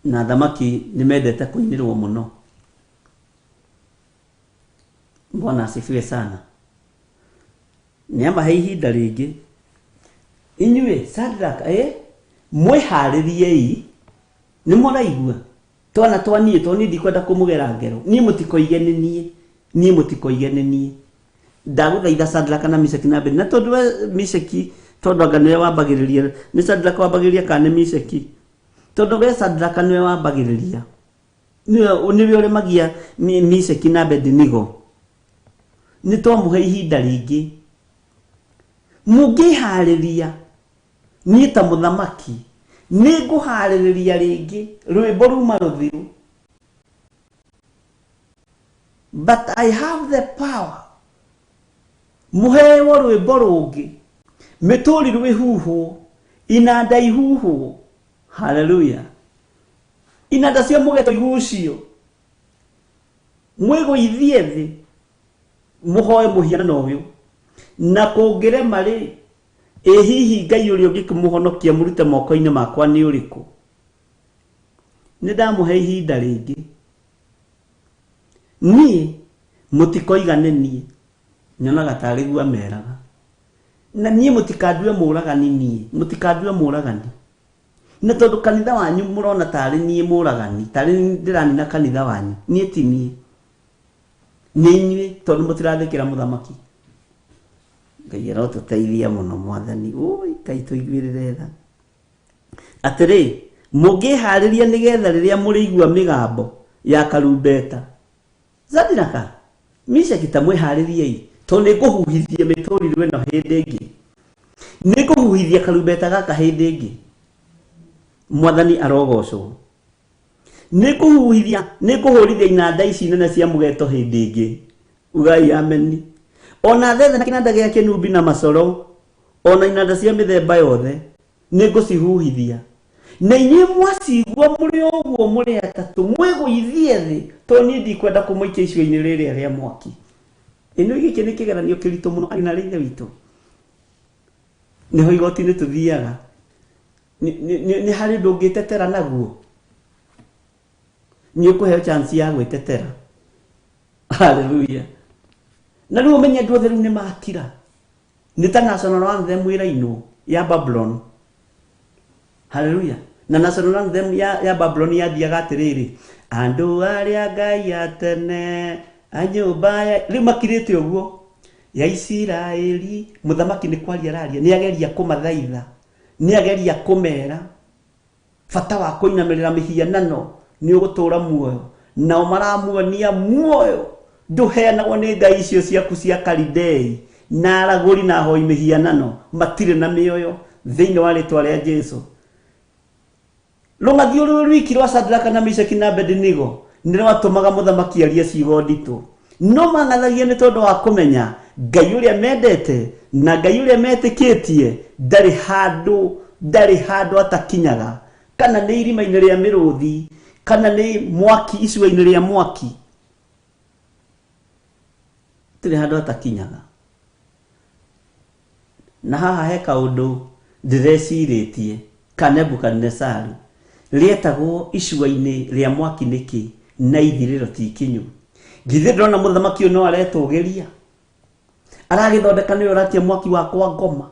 Na thamaki nĩ mendete kũinĩrwo mũno. Bwana asifiwe sana. Nĩamahe ihinda rĩngĩ. Inyuĩ Shadraka mwĩharĩriei. Nĩ mũraigua twana twaniĩ tondũ ndikwenda kũmũgera ngero. Niĩ mũtikoige nĩ niĩ. Niĩ mũtikoige nĩ niĩ. Ndagũthaitha Shadraka na Meshaki na Abednego. Na tondũ we Meshaki tondũ anga nĩwe wambagĩrĩria. Nĩ Shadraka wambagĩrĩria kana nĩ Meshaki? Tondũ we Shadraka nĩwe wambagĩrĩria. Nĩwe ũremagia Meshaki na Abednego. Nĩ twamũhe ihinda rĩngĩ. Mũngĩharĩria niĩ ta mũthamaki nĩ ngũharĩrĩria rĩngĩ rwĩmbo ruma rũthiru. But I have the power. Mũheo rwĩmbo rũngĩ. Mĩtũrirwo ihuhwo. Inanda ihuhwo. Hallelujah. Inanda cia mũgeto ihucio. Mwĩgũithie thĩ. Mũhoe mũhiano ũyũ. Na kũngĩrema rĩ, hihi Ngai ũrĩa ũngĩkĩmũhonokia mũrute moko-inĩ makwa nĩ ũrĩkũ? Nĩ ndamũhe ihinda rĩngĩ. Niĩ mũtikoiga nĩ niĩ. Nyonaga tarĩ guo meraga. Na niĩ mũtikandue mũragani niĩ. Mũtikandue mũragani. Na tondũ kanitha wanyu mũrona tarĩ niĩ mũragani. Tarĩ ndĩranina kanitha wanyu. Niĩ ti niĩ. Nĩ inyuĩ tondũ mũtirathĩkĩra mũthamaki. Ngai arotũteithia mũno mwathani. Ngai tũiguĩrĩre tha. Atĩrĩ, mũngĩharĩria nĩgetha rĩrĩa mũrĩigua mĩgambo ya karumbeta. Shadraka, Meshaki ta mwĩharĩriei. Tondũ nĩngũhuhithia mĩtũrirwo ĩno hĩndĩ ĩngĩ. Nĩngũhuhithia karumbeta gaka hĩndĩ ĩngĩ. Mwathani arogocwo. Nĩngũhũrithia inanda ici nene cia mũgeto hĩndĩ ĩngĩ. Ugai ameni. Ona thethe na kinanda gĩa kĩnumbi na macoro. Ona inanda cia mĩthemba yothe. Nĩngũcihuhithia. Na inyuĩ mwacigua mũrĩ ũguo mũrĩ atatũ. Mwĩgũithie thĩ. Tondũ niĩ ndikwenda kũmũikia icua-inĩ rĩrĩa rĩa mwaki. Ĩno gĩkĩ nĩ kĩgeranio kĩritũ mũno arĩ na ithe witũ. Nĩho igoti-inĩ tũthiaga. Nĩ harĩ ũndũ ũngĩtetera naguo. Nĩ ũkũheo chance ya gwĩtetera. Hallelujah. Na rĩu ũmenye andũ othe rĩu nĩ makira. Nĩ ta national anthem wĩra-inũ ya Babylon. Hallelujah. Na national anthem ya Babylon yathiaga atĩrĩrĩ. Andũ arĩa Ngai atene a nyũmba ya... Rĩu makirĩte ũguo. Ya Isiraeli. Mũthamaki nĩ kwaria araria. Nĩ ageria kũmathaitha. Nĩ ageria kũmera. Bata wa kũinamĩrĩra mĩhianano nĩ ũgũtũra muoyo. Nao maramuonia muoyo. Ndũheanagwo nĩ ngai icio ciaku cia Kalidei. Na aragũri na ahoi mĩhianano. Matirĩ na mĩoyo. Thĩinĩ wa rĩtwa rĩa Jesũ. Rũng'athio rũrũ rwiki rwa Shadraka na Meshaki na Abednego nĩ rwatũmaga mũthamaki arie ciugo nditũ. No mang'athagia nĩ tondũ wa kũmenya Ngai ũrĩa mendete na Ngai ũrĩa metĩkĩtie ndarĩ handũ atakinyaga. Kana nĩ irima-inĩ rĩa mĩrũthi, kana nĩ mwaki icua-inĩ rĩa mwaki. Tũrĩ handũ atakinyaga. Na haha he kaũndũ ndĩrecirĩtie ka Nebukadnezaru rĩetagwo icua-inĩ rĩa mwaki nĩkĩ na ithirĩro ti ikinyu. Githĩ ndĩrona mũthamaki ũyũ no aretũgĩria. Aragĩthondeka nĩwe ũrakia mwaki wakwa ngoma.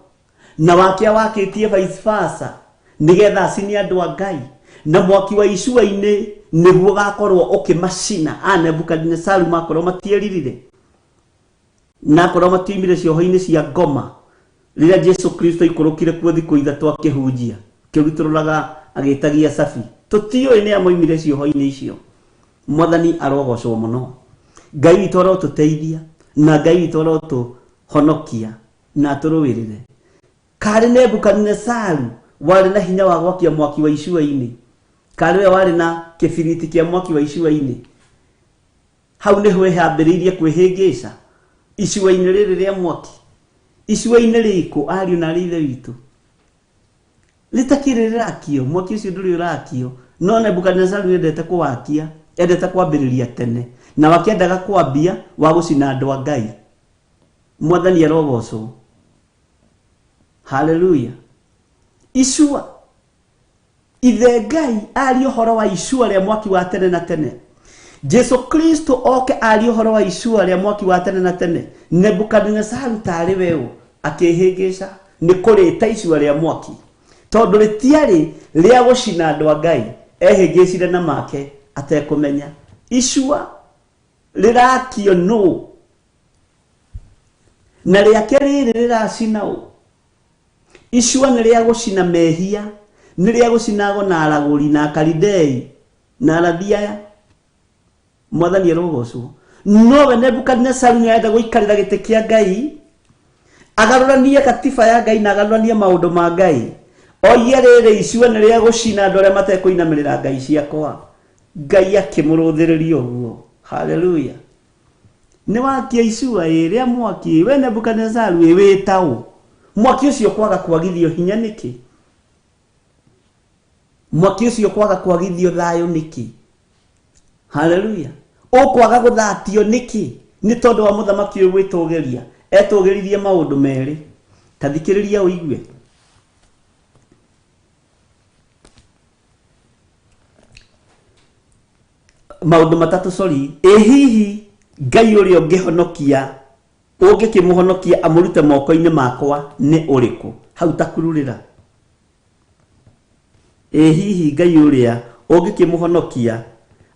Na wakĩa wakĩtie vice versa. Nĩgetha acini andũ a Ngai. Na mwaki wa icua-inĩ nĩguo gakorwo ũkĩmacina. Nebukadnezaru makorwo matieririre. Na korwo matiumire cioho-inĩ cia ngoma. Rĩrĩa Jesu Kristo ikũrũkire kuo thikũ ithatũ akĩhunjia. Kĩrutũrũraga agĩtagia cabi. Tũtiũĩ nĩ amoimire cioho-inĩ icio. Mwathani arogocwo mũno. Ngai witũ arotũteithia. Na Ngai witũ arotũhonokia. Na tũrũĩrĩre. kare Nebukadnezaru wale na hinya wa gwakia mwaki wa icua-ini, kare wale na kibiriti kia mwaki wa icua-ini. Hau niho ehambiriirie kwihĩngĩca icua-ini rĩrĩ rĩa mwaki. Icua-ini rĩkũ ariũ na ithe witũ? Litakire rirakio, mwaki ucio nduri urakio. No Nebukadnezaru endete kuwakia, endete kwambĩrĩria tene, na wakiendaga kwambia wa gucina andũ a Ngai. Mwathani arogocwo. Hallelujah. Icua ithe Ngai ari ũhoro wa icua rĩa mwaki wa tene na tene. Jesu Kristo oke ari ũhoro wa icua rĩa mwaki wa tene na tene. Nebukadnezaru tarĩ weũ akĩhĩngĩca nĩ kũrĩta icua rĩa mwaki, tondũ rĩtiarĩ rĩa gũcina andũ a Ngai, ehĩngĩcire na make atekũmenya. Icua rĩrakio nũ, na rĩake rĩrĩ rĩracina ũ? Icua nĩ rĩa gũcina mehia, nĩ rĩa gũcinagwo na aragũri na Akalidei na arathi aya. Mwathani arogocwo. Nowe Nebukadnezaru nĩarenda gũikarĩra gĩtĩ kĩa Ngai, agarũranie katiba ya Ngai na agarũranie maũndũ ma Ngai. Oye rĩrĩ icua nĩ rĩa gũcina andũ arĩa matekũinamĩrĩra Ngai ciakwa. Ngai akĩmũrũthĩrĩria ũguo. Hallelujah. Nĩ wakia icua rĩa mwaki, we Nebukadnezaru wĩtaũ. Mwaki ũcio kwaga kwagithio hinya nĩkĩ? Mwaki ũcio kwaga kwagithio thayũ nĩkĩ? Hallelujah. Ũkwaga gũthatio nĩkĩ? Nĩ tondũ wa mũthamaki ũyũ gwĩtũgĩria. Etũgĩririe maũndũ merĩ. Tathikĩrĩria ũigue. Maũndũ matatũ sorry. Hihi Ngai ũrĩa ũngĩkĩmũhonokia amũrute moko-inĩ makwa nĩ ũrĩkũ? Hau takururĩra. Hihi Ngai ũrĩa ũngĩkĩmũhonokia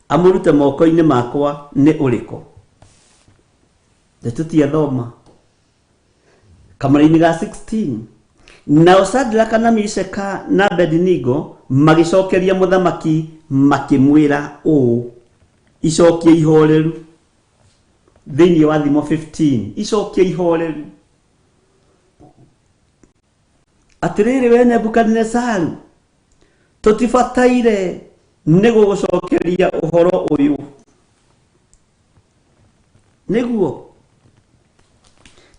amũrute moko-inĩ makwa nĩ ũrĩkũ? Tũtiathoma kamara-inĩ ga 16. Nao Shadraka na Meshaka na Abednego magĩcokeria mũthamaki makĩmwĩra ũũ. Icokie ihoreru. Thĩinĩ wa Thimo 15. Icokie ihoreru. Atĩrĩrĩ we Nebukadnezaru, tũtibataire nĩ gũgũcokeria ũhoro ũyũ. Nĩguo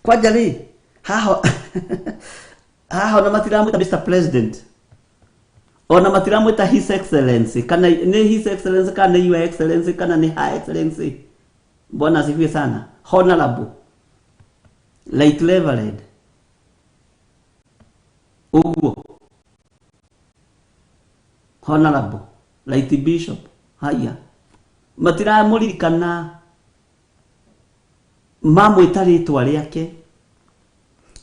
kwanja rĩ, haha ona matiramwĩta Mr. President, ona matiramwĩta His Excellency, kana nĩ His Excellency, kana nĩ Your Excellency, kana nĩ Her Excellency. Bwana asifiwe sana. Honorable, Right Reverend, uguo. Honorable, Right Bishop. Haya, matiramũririkana, mamwĩta rĩtwa rĩake.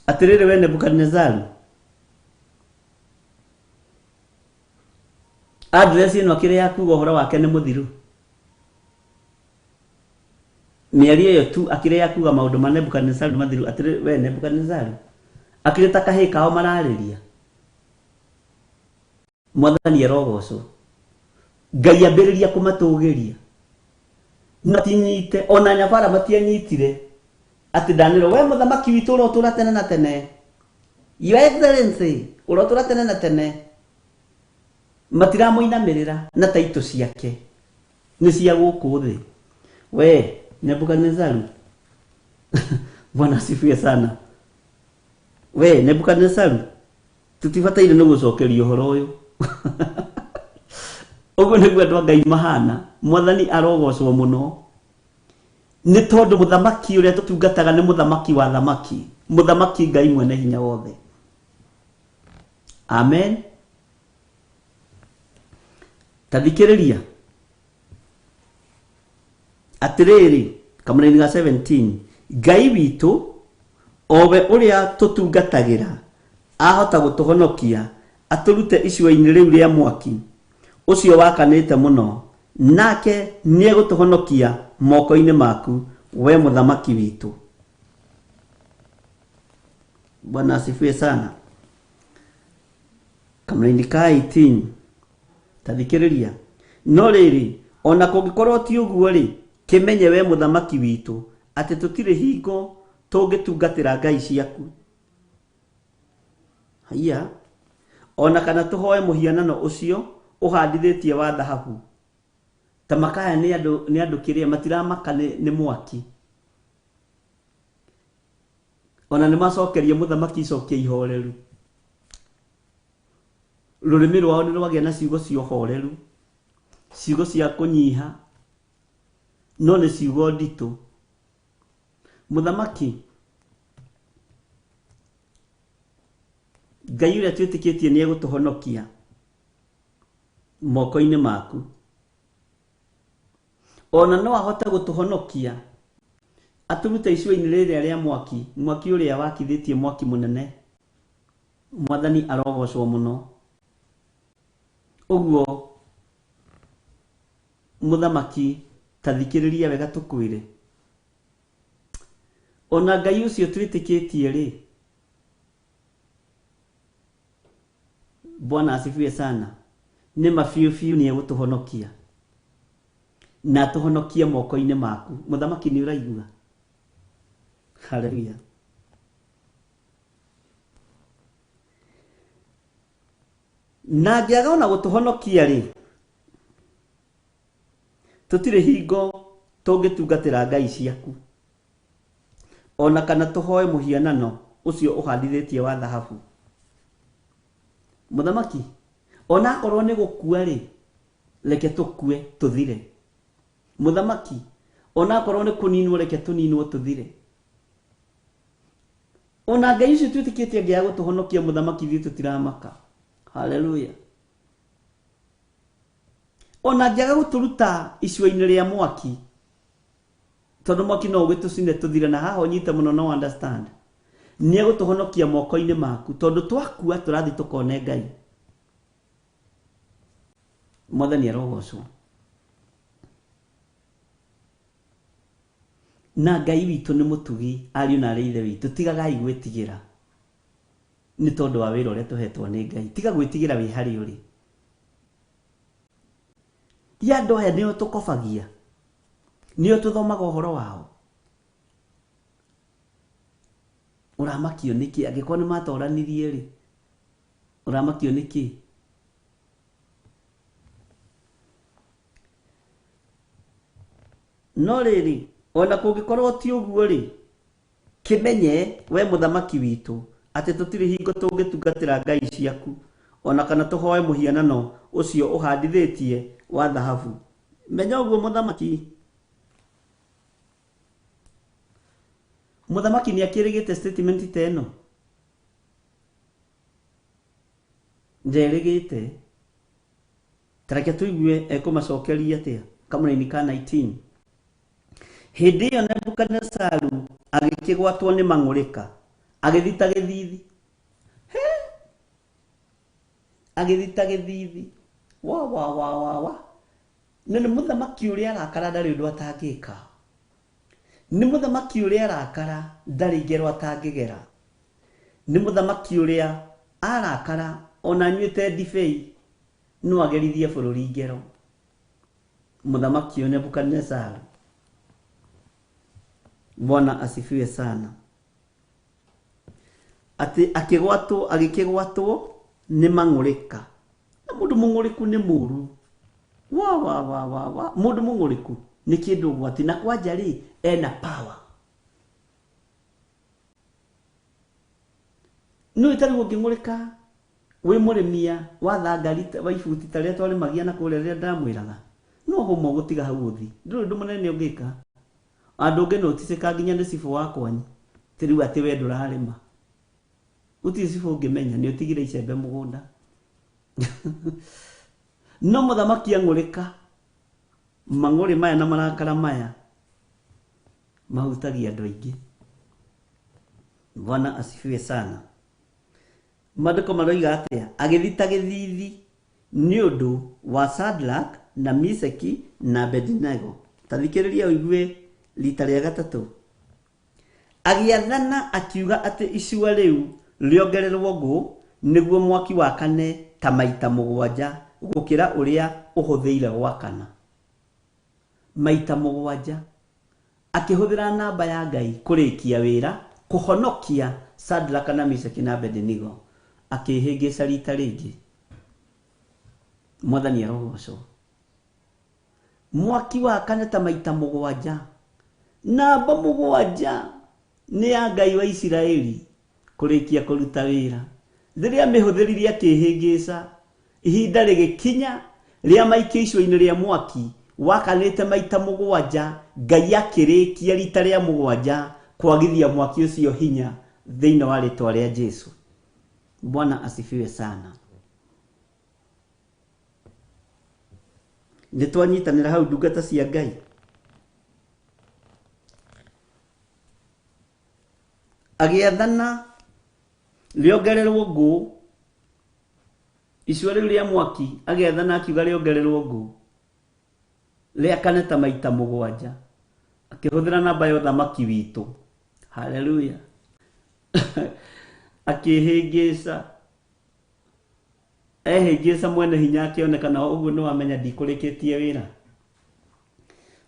Atĩrĩrĩ we Nebukadnezaru, address ĩno kĩrĩa yakuga ũhoro wake nĩ mũthiru. Mĩario ĩyo tu akĩrĩa yakuga maũndũ ma Nebukadnezaru mathiru. Atĩrĩrĩ we Nebukadnezaru, akĩrĩ ta kahĩĩ kao mararĩria. Mwathani arogocwo. Ngai ambĩrĩria kũmatũgĩria. Matinyite, ona nyabara matianyitire. Atĩ Daniel, we mũthamaki witũ ũrotũra tene na tene. Your Excellency, ũrotũra tene na tene. Matiramũinamĩrĩra na taito ciake nĩ cia gũkũ thĩ. We Nebukadnezaru. Bwana asifiwe sana. We Nebukadnezaru, tutibataire nĩ gũcokeria ũhoro ũyũ. Ũguo nĩguo andũ a Ngai mahana. Mwathani arogocwo mũno. Nĩ tondũ mũthamaki ũrĩa tũtungataga nĩ mũthamaki wa thamaki, mũthamaki Ngai mwene hinya wothe. Amen. Tathikĩrĩria. Atĩrĩrĩ, kamũra-inĩ ga 17, Ngai witũ owe ũrĩa tũtungatagĩra ahota gũtũhonokia atũrute icua-inĩ rĩu rĩa mwaki ũcio wakanĩte mũno, nake nĩ egũtũhonokia moko-inĩ maku we mũthamaki witũ. Bwana asifiwe sana. Kamũra-inĩ ka 18, tathikĩrĩria. No rĩrĩ, ona kũngĩkorwo ti ũguo rĩ, kĩmenye we mũthamaki witũ atĩ tũtirĩ hingo tũngĩtungatĩra ngai ciaku. Iya ona kana tuhoe muhianano ucio uhandithitie wa dhahabu ta makaya ni andu kiria matiramaka ni mwaki ona ni macokerie muthamaki icokia ihoreru rurimi rwao ni rwagia na ciugo cia horeru ciugo cia kunyiha no ni ciugo nditu muthamaki Ngai uria twitikitie ni egutuhonokia moko-ini maku ona no ahote gutuhonokia aturute icua-ini riria ria mwaki uria wakithitie mwaki munene mwathani arogocwo muno uguo muthamaki tathikiriria wega tukwire ona Ngai ucio twitikitie ri Bwana asifiwe sana ni mafiu ni egutuhonokia na tuhonokia moko-ini maku muthamaki ni uraigua haleluya na ngiaga ona gutuhonokia ri tutire hingo tungitungatira ngai ciaku ona kana tuhoe muhianano ucio uhandithitie wa dhahabu muthamaki ona korwo ni gukua ri reke tukue tuthire muthamaki ona korwo ni kuninwo reke tuninwo tuthire ona ngai ucio twitikitie ngia gutuhonokia muthamaki thitu tutiramaka haleluya ona ngiaga guturuta icua-ini ria mwaki tondu mwaki no gitucine tuthire na haha onyite muno no understand ni egutuhonokia moko-ini maku tondu twakua turathi tukone Ngai mwathani arogocwo na Ngai witu ni mutugi ariu na ari ithe witu tigagai gwitigira ni tondu wa wira uria tuhetwo ni Ngai tiga gwitigira wi hari uri ya andu aya nio tukobagia nio tuthomaga uhoro wao uramakio niki angikwo ni matoranirie ri uramakio niki no riri ona kungikorwo ti uguo ri kimenye we muthamaki witu ati tutiri hingo tungitungatira ngai ciaku ona kana tuhoe muhianano ucio uhandithitie wa dhahabu menya uguo muthamaki ni akirigite statement teno nderigite tareke tuigue ekumacokeria atia kamũraini ka 19 hindi iyo Nebukadnezaru agikigwatwo ni mang'urika agithita githithi agithita githithi wa nene muthamaki uria arakara ndari undu atangika ni muthamaki uria arakara ndari ngero atangigera ni muthamaki uria arakara ona nywite ndibei no agerithie bururi ngero muthamaki uyu Nebukadnezaru Bwana asifiwe sana ati agikigwatwo ni mang'urika na mundu mung'uriku ni muru wa mundu mung'uriku ni kindu gwati na kwanja ri ena power no itari nging'urika we murimia wa thangari wa ibuti taria twari magia na kureria ndamwiraga no homo gutiga hau uthi ndu munene ungika andu nge notice ka nginya ni sifu wakwanyi tiriu ati we ndurarima uti sifu ngimenya ni utigire icembe mugunda no muthamaki ang'urika mang'uri maya na marakara maya mahutagia andu aingi Bwana asifiwe sana Maandiko maroiga atia agithita githithi ni undu wa Shadrach na Meshaki na Abednego tathikiriria uigue rita ria gatatu agiathana akiuga ati icua riu riongererwo ngu niguo mwaki wakane ta maita 7 gukira uria uhuthiire gwakana maita 7 akihuthira namba ya Ngai kurikia wira kuhonokia Shadrach na Meshaki na Abednego akihingĩca rita rĩngĩ. Mwathani arogocwo. Mwaki wakanĩte maita 7. Namba 7 nĩ ya Ngai wa Isiraeli kũrĩkia kũruta wĩra. Rĩrĩa mĩhũthĩrire akĩhĩngĩca, ihinda rĩgĩkinya rĩa maikio icua-inĩ rĩa mwaki wakanĩte maita 7, Ngai akĩrĩkia rita rĩa 7 kwagithia mwaki ũcio hinya thĩinĩ wa rĩtwa rĩa Jesu. Bwana asifiwe sana. Nĩtwanyitanĩra hau ndungata cia Ngai. Agĩathana rĩongererwo ngũ, icua rĩu rĩa mwaki agĩathana akiuga rĩongererwo ngũ, rĩakanĩte maita 7, akĩhũthĩra namba ya ũthamaki witũ. Haleluya. Akĩhĩngĩca, ehĩngĩca mwene hinya akĩonekana ũguo nĩ wamenya ndikũrĩkĩtie wĩra.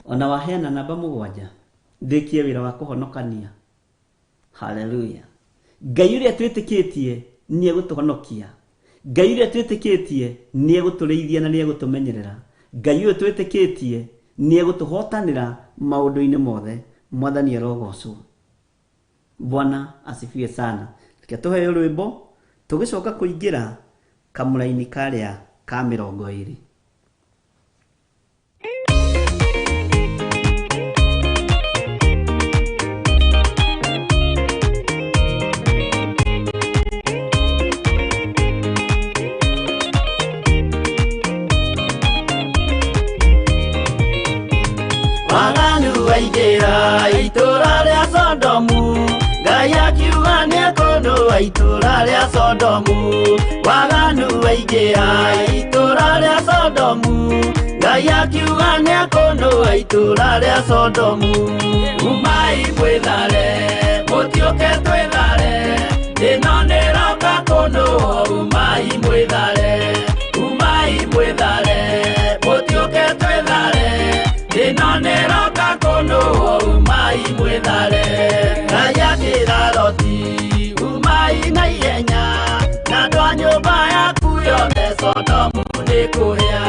Ona waheana namba 7 ndĩkie wĩra wa kũhonokania. Haleluya. Ngai ũrĩa twĩtĩkĩtie nĩ egũtũhonokia. Ngai ũrĩa twĩtĩkĩtie nĩ egũtũrĩithia na nĩ egũtũmenyerera. Ngai ũyũ twĩtĩkĩtie nĩ egũtũhotanĩra maũndũ-inĩ mothe. Mwathani arogocwo. Bwana asifiwe sana. Reke tũheo rwĩmbo tũgĩcoka kũingĩra kamũraini karĩa ka 20.
Waganu waingĩra itũũra rĩa Sodomu, Ngai akiuga nĩekũnũa itũũra rĩa Sodomu. Waganu waingĩra itũũra rĩa Sodomu, Ngai akiuga nĩekũnũa itũũra rĩa Sodomu. Umai mwĩthare, mũtiũke twĩthare, ĩno nĩroka kũnũa. Umai mwĩthare, umai mwĩthare, mũtiũke twĩthare, ĩno nĩroka kũnũa. Umai mwĩthare. Ngai akĩra Loti, umai na ihenya, na andũ a nyũmba yaku yothe Sodomu nĩkũhĩa.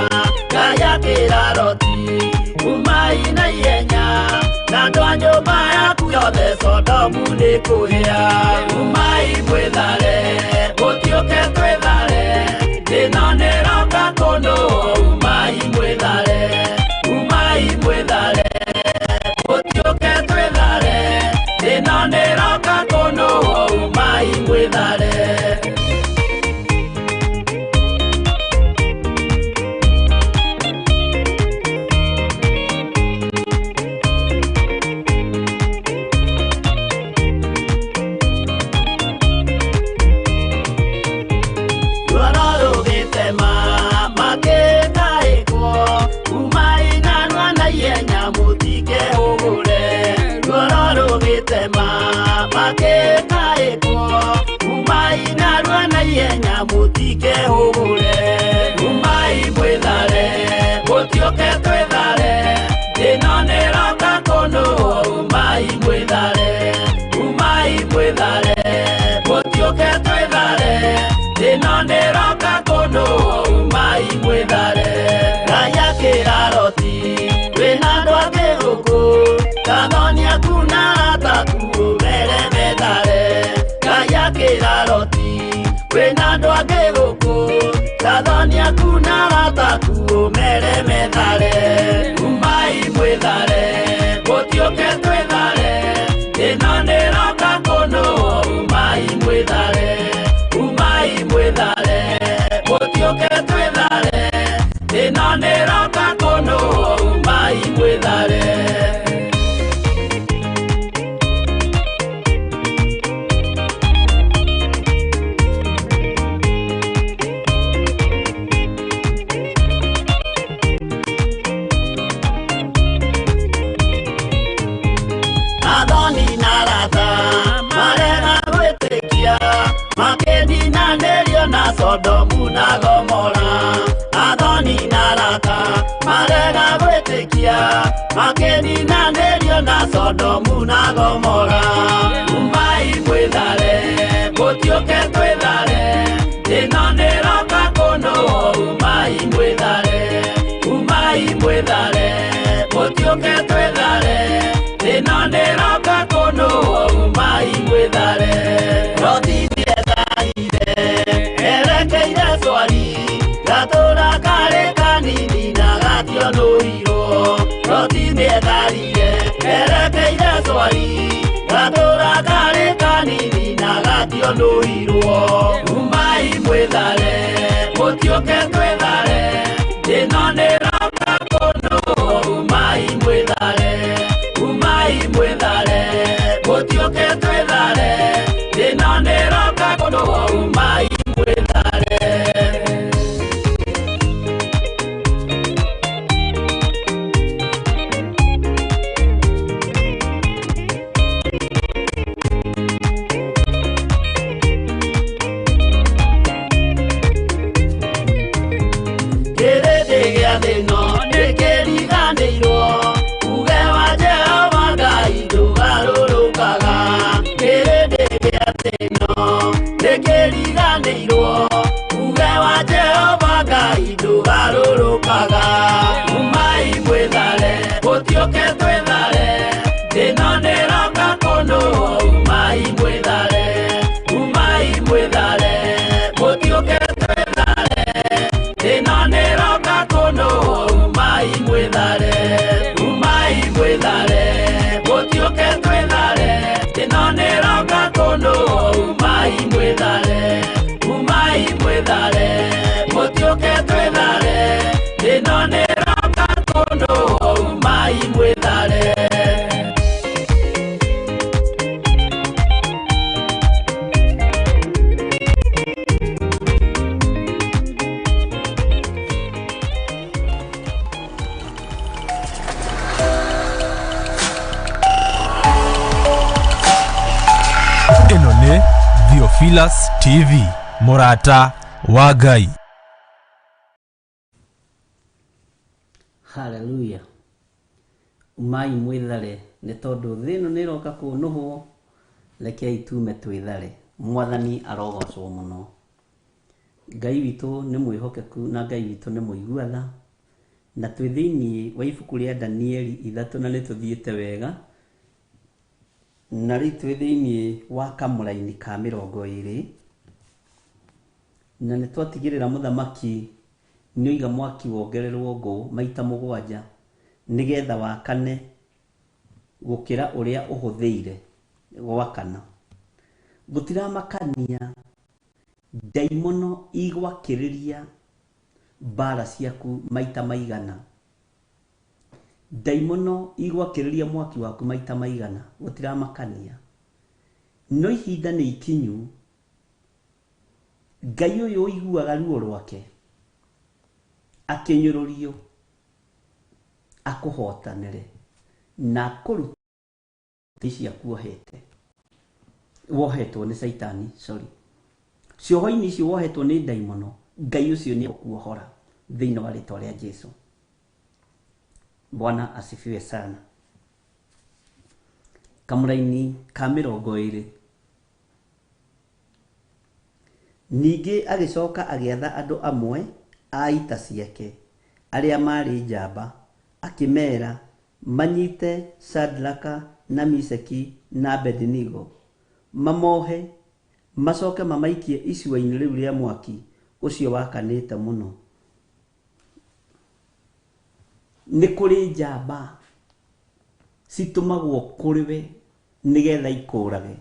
Ngai akĩra Loti, umai na ihenya, na andũ a nyũmba yaku yothe Sodomu nĩkũhĩa. Umai mwĩthare, mũtiũke twĩthare, ĩno nĩroka kũnũa. Umai mwĩthare, umai mwĩthare, mũtiũke twĩthare, ĩno nĩroka kũnũa. Umai mwĩthare. Mũtike hũgũre. Umai mwĩthare, mũtiũke twĩthare, ĩno nĩroka kũnũa. Umai mwĩthare, umai mwĩthare, mũtiũke twĩthare, ĩno nĩroka kũnũa. Umai mwĩthare. Ngai akĩra Loti, wĩna andũ angĩ gũkũ, Gathoni aku na arataku ũmere methare. Ngai akĩra Loti, wĩna andũ angĩ gũkũ, Gathoni aku na arataku ũmere methare. Umai mwĩthare, mũtiũke twĩthare, ĩno nĩroka kũnũa. Umai mwĩthare, umai mwĩthare, mũtiũke twĩthare, ĩno nĩroka kũnũa. Umai mwĩthare. Sodomu na Gomora, Adoni na arata marega gwĩtĩkia makĩninanĩrio na Sodomu na Gomora. Umai mwĩthare mũtiũke twĩthare, ĩno nĩroka kũnũũ. Umai mwĩthare, umai mwĩthare mũtiũke twĩthare, ĩno nĩroka kũnũũ. Umai mwĩthare. Loti nĩethaire erekeire Zoari, gatũra karĩ kanini na gationũirwo. Loti nĩethaire erekeire Zoari, gatũra karĩ kanini na gationũirwo. Umai mwĩthare mũtiũke twĩthare, ĩno nĩroka kũnũũ. Umai mwĩthare, umai mwĩthare mũtiũke twĩthare, ĩno nĩroka kũnũũ. Umai mwĩthare. Umai mwĩthare mũtiũke twĩthare, ĩno nĩroka kũnũũ. Umai mwĩthare, umai mwĩthare mũtiũke twĩthare, ĩno nĩroka kũnũũ. Umai mwĩthare, umai mwĩthare mũtiũke twĩthare, ĩno nĩroka kũnũũ. Umai mwĩthare, umai mwĩthare mũtiũke twĩthare, ĩno nĩroka kũnũũ. Umai mwĩthare.
ĩno nĩ Theophilus TV, mũrata wa Ngai.
Hallelujah. Umai mwĩthare nĩ tondũ thĩ ĩno nĩroka kũnũhwo, rekei tume twĩthare. Mwathani arogocwo mũno. Ngai witũ nĩ mwĩhokeku na Ngai witũ nĩ mũiguatha, na twĩ thĩinĩ wa ibuku rĩa Danieli 3 na nĩtũthiĩte wega, na rĩu twĩ thĩinĩ wa kamũra-inĩ ka 20, na nĩtwatigĩrĩra mũthamaki nĩoiga mwaki wongererwo ngũ maita 7 nĩgetha wakane gũkĩra ũrĩa ũhũthĩire gwakana. Gũtiramakania ndaimono igwakĩrĩria mbara ciaku maita maigana, ndaimono igwakĩrĩria mwaki waku maita maigana, gũtiramakania. No ihinda nĩ ikinyu, Ngai ũyũ ũiguaga ruo rwake akĩnyũrũrio akũhotanĩre na akũruta ciaku wohetwo nĩ Saitani, cioho-inĩ icio wohetwo nĩ ndaimono. Ngai ũcio nĩ akuohora thĩinĩ wa rĩtwa rĩa Jesũ. Bwana asifiwe sana. Kamũra-inĩ ka 20, ningĩ agĩcoka agĩatha andũ amwe a ita ciake arĩa marĩ njamba, akĩmera manyite Shadraka na Miseki na Abednego, mamohe macoke mamaikie icua-inĩ rĩu rĩa mwaki ũcio wakanĩte mũno. Nĩ kũrĩ njamba citumagwo kũrĩ we nĩgetha ikũrage,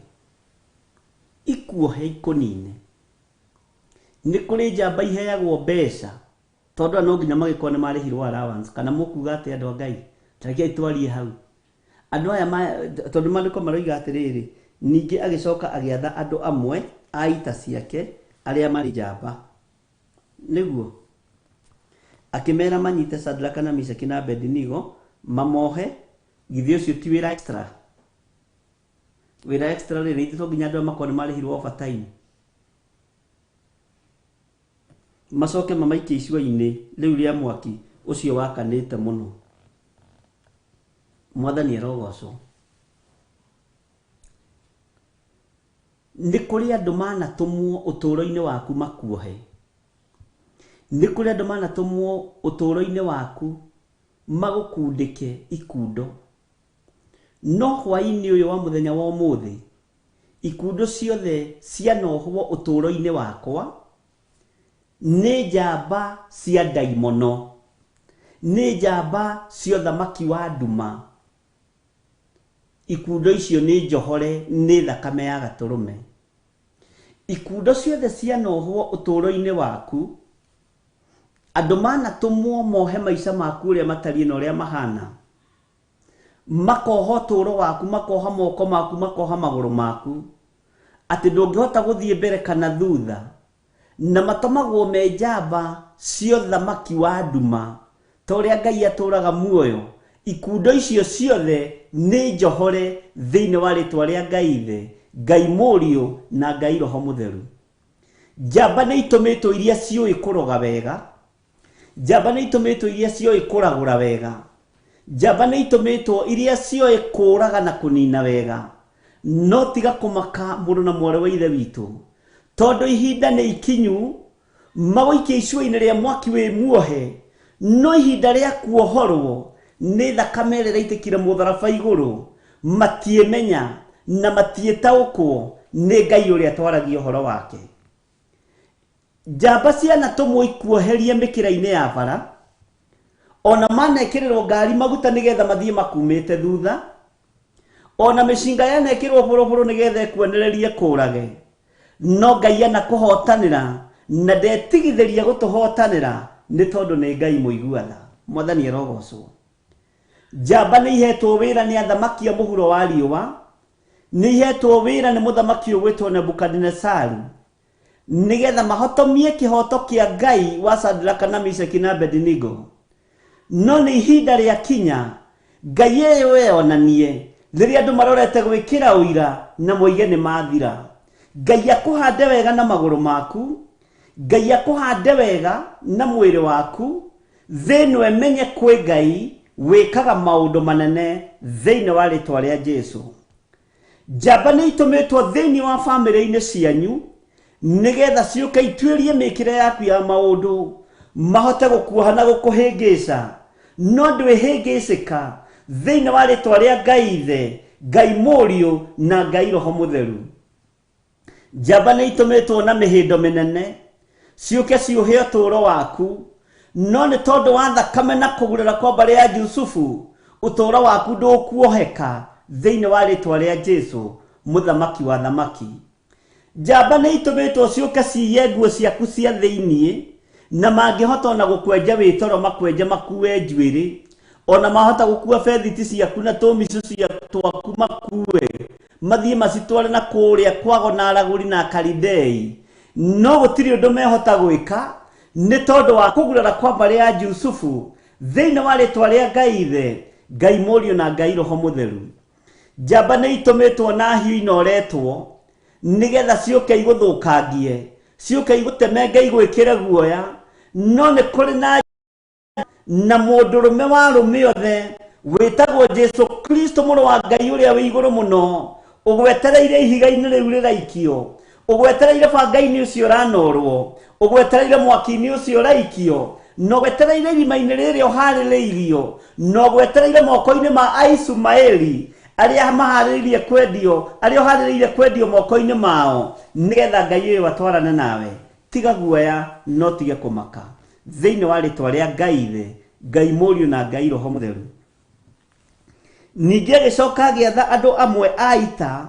ikuohe ikũnine. Nĩ kũrĩ njamba iheagwo mbeca tondũ no nginya magĩkorwo nĩ marĩhirwo allowance, kana mũkuga atĩ andũ a Ngai tarĩkei twarie hau. Andũ aya tondũ maandĩko maroiga atĩrĩrĩ, ningĩ agĩcoka agĩatha andũ amwe a ita ciake arĩa marĩ njamba, nĩguo akĩmera manyite Shadraka na Miseki na Abednego, mamohe. Githĩ ũcio ti wĩra extra? Wĩra extra rĩrĩ itũ nginya andũ makorwo nĩ marĩhirwo overtime. Macoke mamaikie icua-inĩ rĩu rĩa mwaki ucio wakanite muno mwathani arogocwo ni kuri andu manatumwo uturo-ini waku makuohe ni kuri andu manatumwo uturo-ini waku magukundike ikundo no hwaini uyu wa muthenya wa umuthi ikundo ciothe cianohwo uturo-ini wakwa ni njamba cia daimono ni njamba cia thamaki wa nduma ikundo icio ni njohore ni thakame ya gaturume ikundo ciothe cianohwo uturo-ini waku andu manatumwo mohe maica maku uria matari na uria mahana makoha uturo waku makoha moko maku makoha maguru maku ati ndungihota guthie mbere kana thutha na matomagwo me njamba cio thamaki wa nduma toria Ngai aturaga muoyo ikundo icio ciothe ni njohore thiini wa ritwa ria Ngai the Ngai Murio na Ngai Roho Mutheru njamba ni itumitwo iria cioi kuroga wega njamba ni itumitwo iria cioi kuragura wega njamba ni itumitwo iria cioi kuraga na kunina wega no tiga kumaka mundu na mware wa ithe witu tondu ihinda ni ikinyu magoikia icua-ini ria mwaki wi muohe no ihinda ria kuohorwo ni thakame ria itikire mutharaba iguru matiemenya na matietaukwo ni Ngai uria twaragia uhoro wake njamba ciana tumwo ikuoherie mikira-ini ya bara ona manekirwo ngari maguta nigetha mathie makumite thutha ona mishinga yanekirwo buruburu nigetha kuonererie kurage no Ngai ana kuhotanira na ndetigithiria gutuhotanira ni tondu ni Ngai muiguana mwathani arogocwo njamba ni ihetwo wira ni athamaki a muhuro wa riuwa ni ihetwo wira ni muthamaki ugwitwo Nebukadnezaru nigetha mahotomie kihoto kia Ngai wa Shadraka na Meshaki na Abednego no ni ihinda ria kinya Ngai eyo onanie riria andu marorete gwikira uira na moige ni mathira Ngai akuhande wega na maguru maku Ngai akuhande wega na mwiri waku thinu emenye kwi Ngai wikaga maundu manene thiini wa ritwa ria Jesu njamba ni itumitwo thiini wa family-ini cianyu nigetha ciuke itwirie mikire yaku ya maundu mahote gukuoha na gukuhingica no ndwihingicika thiini wa ritwa ria Ngai the Ngai Murio na Ngai Roho Mutheru njamba ni itumitwo na mihindo minene ciuke ciuhe uturo waku no ni tondu wa thakame na kugurira kwa mbari ya Jusufu uturo waku ndukuoheka thiini wa ritwa ria Jesu muthamaki wa thamaki njamba ni itumitwo ciuke ciye nguo ciaku cia thiini na mangihota na gukwenja witoro makwenja makuwe njwiri ona mahota gukua fethiti ciaku na tumicu cia twaku makuwe mathie macitware na kuria kwago na araguri na Kalidei no gutiri undu mehota gwika ni tondu wa kugurira kwa mbari ya Jusufu thiini wa ritwa ria Ngai the Ngai Murio na Ngai Roho Mutheru njamba ni itumitwo na hiu inoretwo nigetha ciuke iguthukangie ciuke igutemenge igwikire guoya no ni kuri na mundurume wa rume othe witagwo Jesu Kristo muru wa Ngai uria wi iguru muno ugwetereire ihiga-ini riu riraikio ugwetereire banga-ini ucio ranorwo ugwetereire mwaki-ini ucio raikio no gwetereire irima-ini riria uhaririirio no gwetereire moko-ini ma Aisumaeli aria mahaririirie kwendio aria uhaririirie kwendio moko-ini mao nigetha Ngai uyu atwarane nawe tiga guoya no tige kumaka thiini wa ritwa ria Ngai the Ngai Murio na Ngai Roho Mutheru ningi agicoka agiatha andu amwe a ita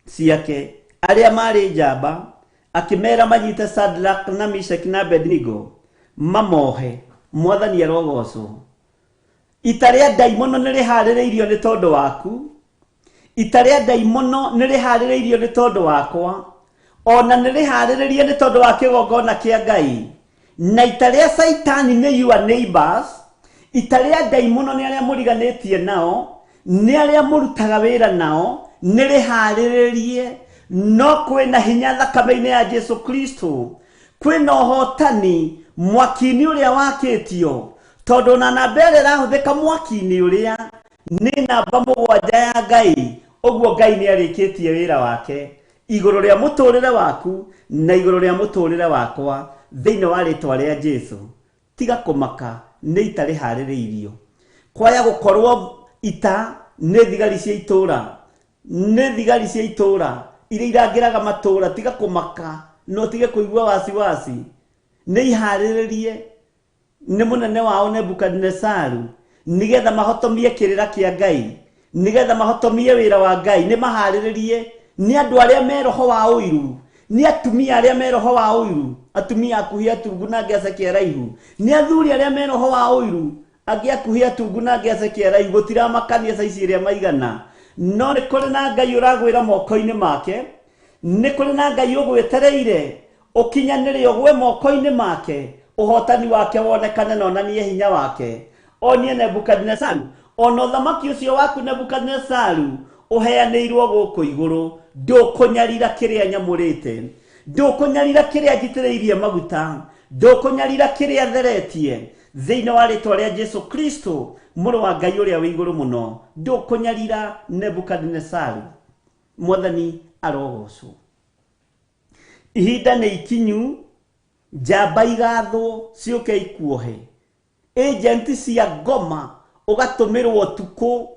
ciake aria mari njamba akimera manyite Shadraka na Meshaki na Abednego mamohe mwathani arogocwo ita ria daimono nirihaririirio ni tondu waku ita ria daimono nirihaririirio ni tondu wakwa ona niriharirie ni tondu wa kigongona kia Ngai na ita ria Saitani ni your neighbors ita ria daimono ni aria muriganitie nao ni aria murutaga wira nao niriharirie no kwina hinya thakame-ini ya Jesu Kristo kwina uhotani mwaki-ini uria wakitio tondu na namba ĩrĩa ĩrahuthĩka mwaki-inĩ ũrĩa nĩ namba 7 ya Ngai. Ũguo Ngai nĩ arĩkĩtie wĩra wake igũrũ rĩa mũtũrĩre waku na igũrũ rĩa mũtũrĩre wakwa thĩinĩ wa rĩtwa rĩa Jesu. Tiga kũmaka nĩ ita rĩharĩrĩirio. Kwaya gũkorwo ita nĩ thigari cia itũra, nĩ thigari cia itũra iria irangĩraga matũra. Tiga kũmaka, no tige kũigua wasiwasi. Nĩ iharĩrĩrie nĩ mũnene wao Nebukadnezaru nigetha mahotomie kĩrĩra kĩa Ngai, nigetha mahotomie wĩra wa Ngai. Nĩ maharĩrĩrie nĩ andũ arĩa me roho wa ũiru, nĩ atumia arĩa me roho wa ũiru, atumia akuhĩ atungu na angĩ aceke araihu, nĩ athuri arĩa me roho wa ũiru, angĩ akuhĩ atungu na angĩ aceke araihu. Gũtiramakania caici ĩrĩa maigana, no nĩ kũrĩ na Ngai ũragwĩra moko-inĩ make, nĩ kũrĩ na Ngai ũgwetereire ũkinyanĩre ũgwe moko-inĩ make, ũhotani wake wonekane na onanie hinya wake. Onie Nebukadnezaru, ona ũthamaki ũcio waku Nebukadnezaru ũheanĩirwo gũkũ igũrũ. Ndũkũnyarira kĩrĩa nyamũrĩte, ndũkũnyarira kĩrĩa njitĩrĩirie maguta, ndũkũnyarira kĩrĩa theretie thĩinĩ wa rĩtwa rĩa Jesu Kristo mũrũ wa Ngai ũrĩa wĩ igũrũ mũno. Ndũkũnyarira Nebukadnezaru. Mwathani arogocwo. Ihinda nĩ ikinyu, njamba igathwo ciũke ikuohe. Agenti cia ngoma ũgatũmĩrwo tukũ,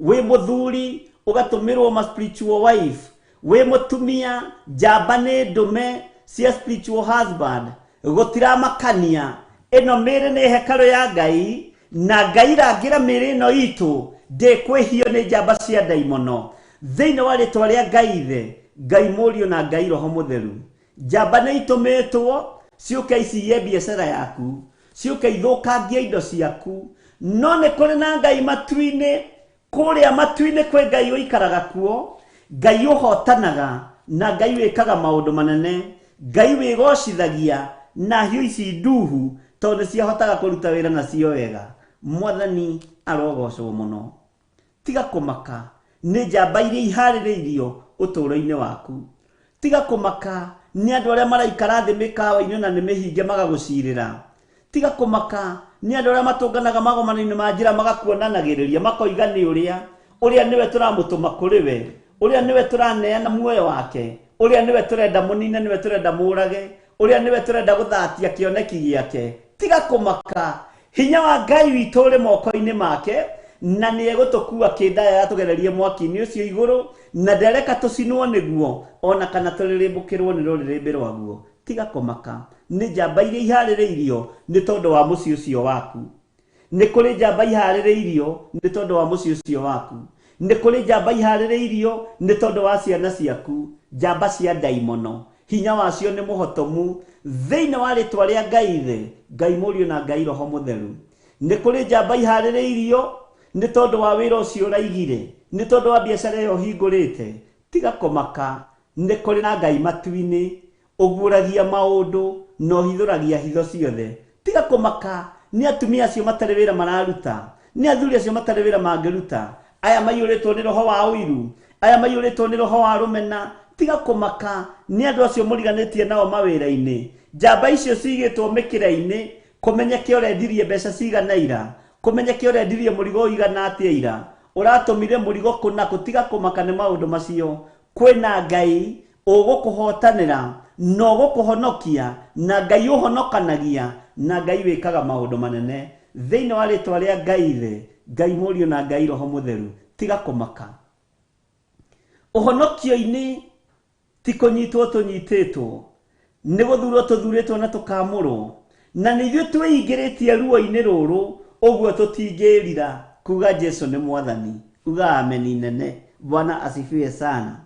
wĩ mũthuri ũgatũmĩrwo ma spiritual wife, wĩ mũtumia njamba nĩ ndũme cia spiritual husband. Gũtiramakania, ĩno mĩĩrĩ nĩ hekarũ ya Ngai, na Ngai rangĩra mĩĩrĩ ĩno itũ ndĩkwĩhio nĩ njamba cia ndaimono thĩinĩ wa rĩtwa rĩa Ngai Ithe, Ngai Mũriũ na Ngai Roho Mũtheru. Njamba nĩ itũmĩtwo ciũke iciye biacara yaku, ciũke ithũkangie indo ciaku. No nĩ kũrĩ na Ngai matu-inĩ, kũrĩa matu-inĩ kwĩ Ngai ũikaraga kuo, Ngai ũhotanaga na Ngai wĩkaga maũndũ manene, Ngai wĩgocithagia na hiũ ici nduhu tondũ ciahotaga kũruta wĩra nacio wega. Mwathani arogocwo mũno. Tiga kũmaka nĩ njamba iria iharĩrĩirio ũtũũro-inĩ waku. Tiga kũmaka nĩ andũ arĩa maraikara thĩ mĩkawa-inĩ na nĩ mĩhinge magagũcirĩra. Tiga kũmaka nĩ andũ arĩa matũnganaga magomano-inĩ ma njĩra magakuonanagĩrĩria makoiga nĩ ũrĩa nĩwe tũramũtũma kũrĩ we, ũrĩa nĩwe tũraneana muoyo wake, ũrĩa nĩwe tũrenda mũnine, nĩwe tũrenda mũrage, ũrĩa nĩwe tũrenda gũthatia kĩoneki gĩake. Tiga kũmaka, hinya wa Ngai witũ ũrĩ moko-inĩ make, na nĩ egũtũkua kĩndaya yatũgererie mwaki-inĩ ũcio igũrũ, na ndereka tũcinwo nĩguo ona kana tũrĩrĩmbũkĩrwo nĩ rũrĩrĩmbĩ rwaguo. Tiga kũmaka, nĩ njamba iria iharĩrĩirio nĩ tondũ wa mũciĩ ũcio waku. Nĩ kũrĩ njamba iharĩrĩirio nĩ tondũ wa mũciĩ ũcio waku. Nĩ kũrĩ njamba iharĩrĩirio nĩ tondũ wa ciana ciaku, njamba cia ndaimono. Hinya wacio nĩ mũhotomu thĩinĩ wa rĩtwa rĩa Ngai Ithe, Ngai Mũriũ na Ngai Roho Mũtheru. Nĩ kũrĩ njamba iharĩrĩirio nĩ tondũ wa wĩra ũcio ũraigire, nĩ tondũ wa biacara ĩyo hingũrĩte. Tiga kũmaka, nĩ kũrĩ na Ngai matu-inĩ ũguũragia maũndũ na ũhithũragia hitho ciothe. Tiga kũmaka, nĩ atumia acio matarĩ wĩra mararuta, nĩ athuri acio matarĩ wĩra mangĩruta, aya maiyũrĩtwo nĩ roho wa ũiru, aya maiyũrĩtwo nĩ roho wa rũmena. Tiga kũmaka, nĩ andũ acio mũriganĩtie nao mawĩra-inĩ, njamba icio cigĩtwo mĩkĩra-inĩ kũmenyeke ũrendirie mbeca cigana ira, kũmenyeke ũrendirie mũrigo ũigana atĩa ira, ũratũmire mũrigo kũna. Gũtiga kũmaka nĩ maũndũ macio. Kwĩna Ngai ũgũkũhotanĩra na ũgũkũhonokia, na Ngai ũhonokanagia, na Ngai wĩkaga maũndũ manene thĩinĩ wa rĩtwa rĩa Ngai Ithe, Ngai Mũriũ na Ngai Roho Mũtheru. Tiga kũmaka. Ũhonokio-inĩ ti kũnyitwo tũnyitĩtwo, nĩ gũthurwo tũthurĩtwo na tũkamũrwo, na nĩ ithuĩ twĩingĩrĩtie ruo-inĩ rũrũ, ũguo tũtingĩrira kuga Jesu nĩ Mwathani. Uga ameni nene. Bwana asifiwe sana.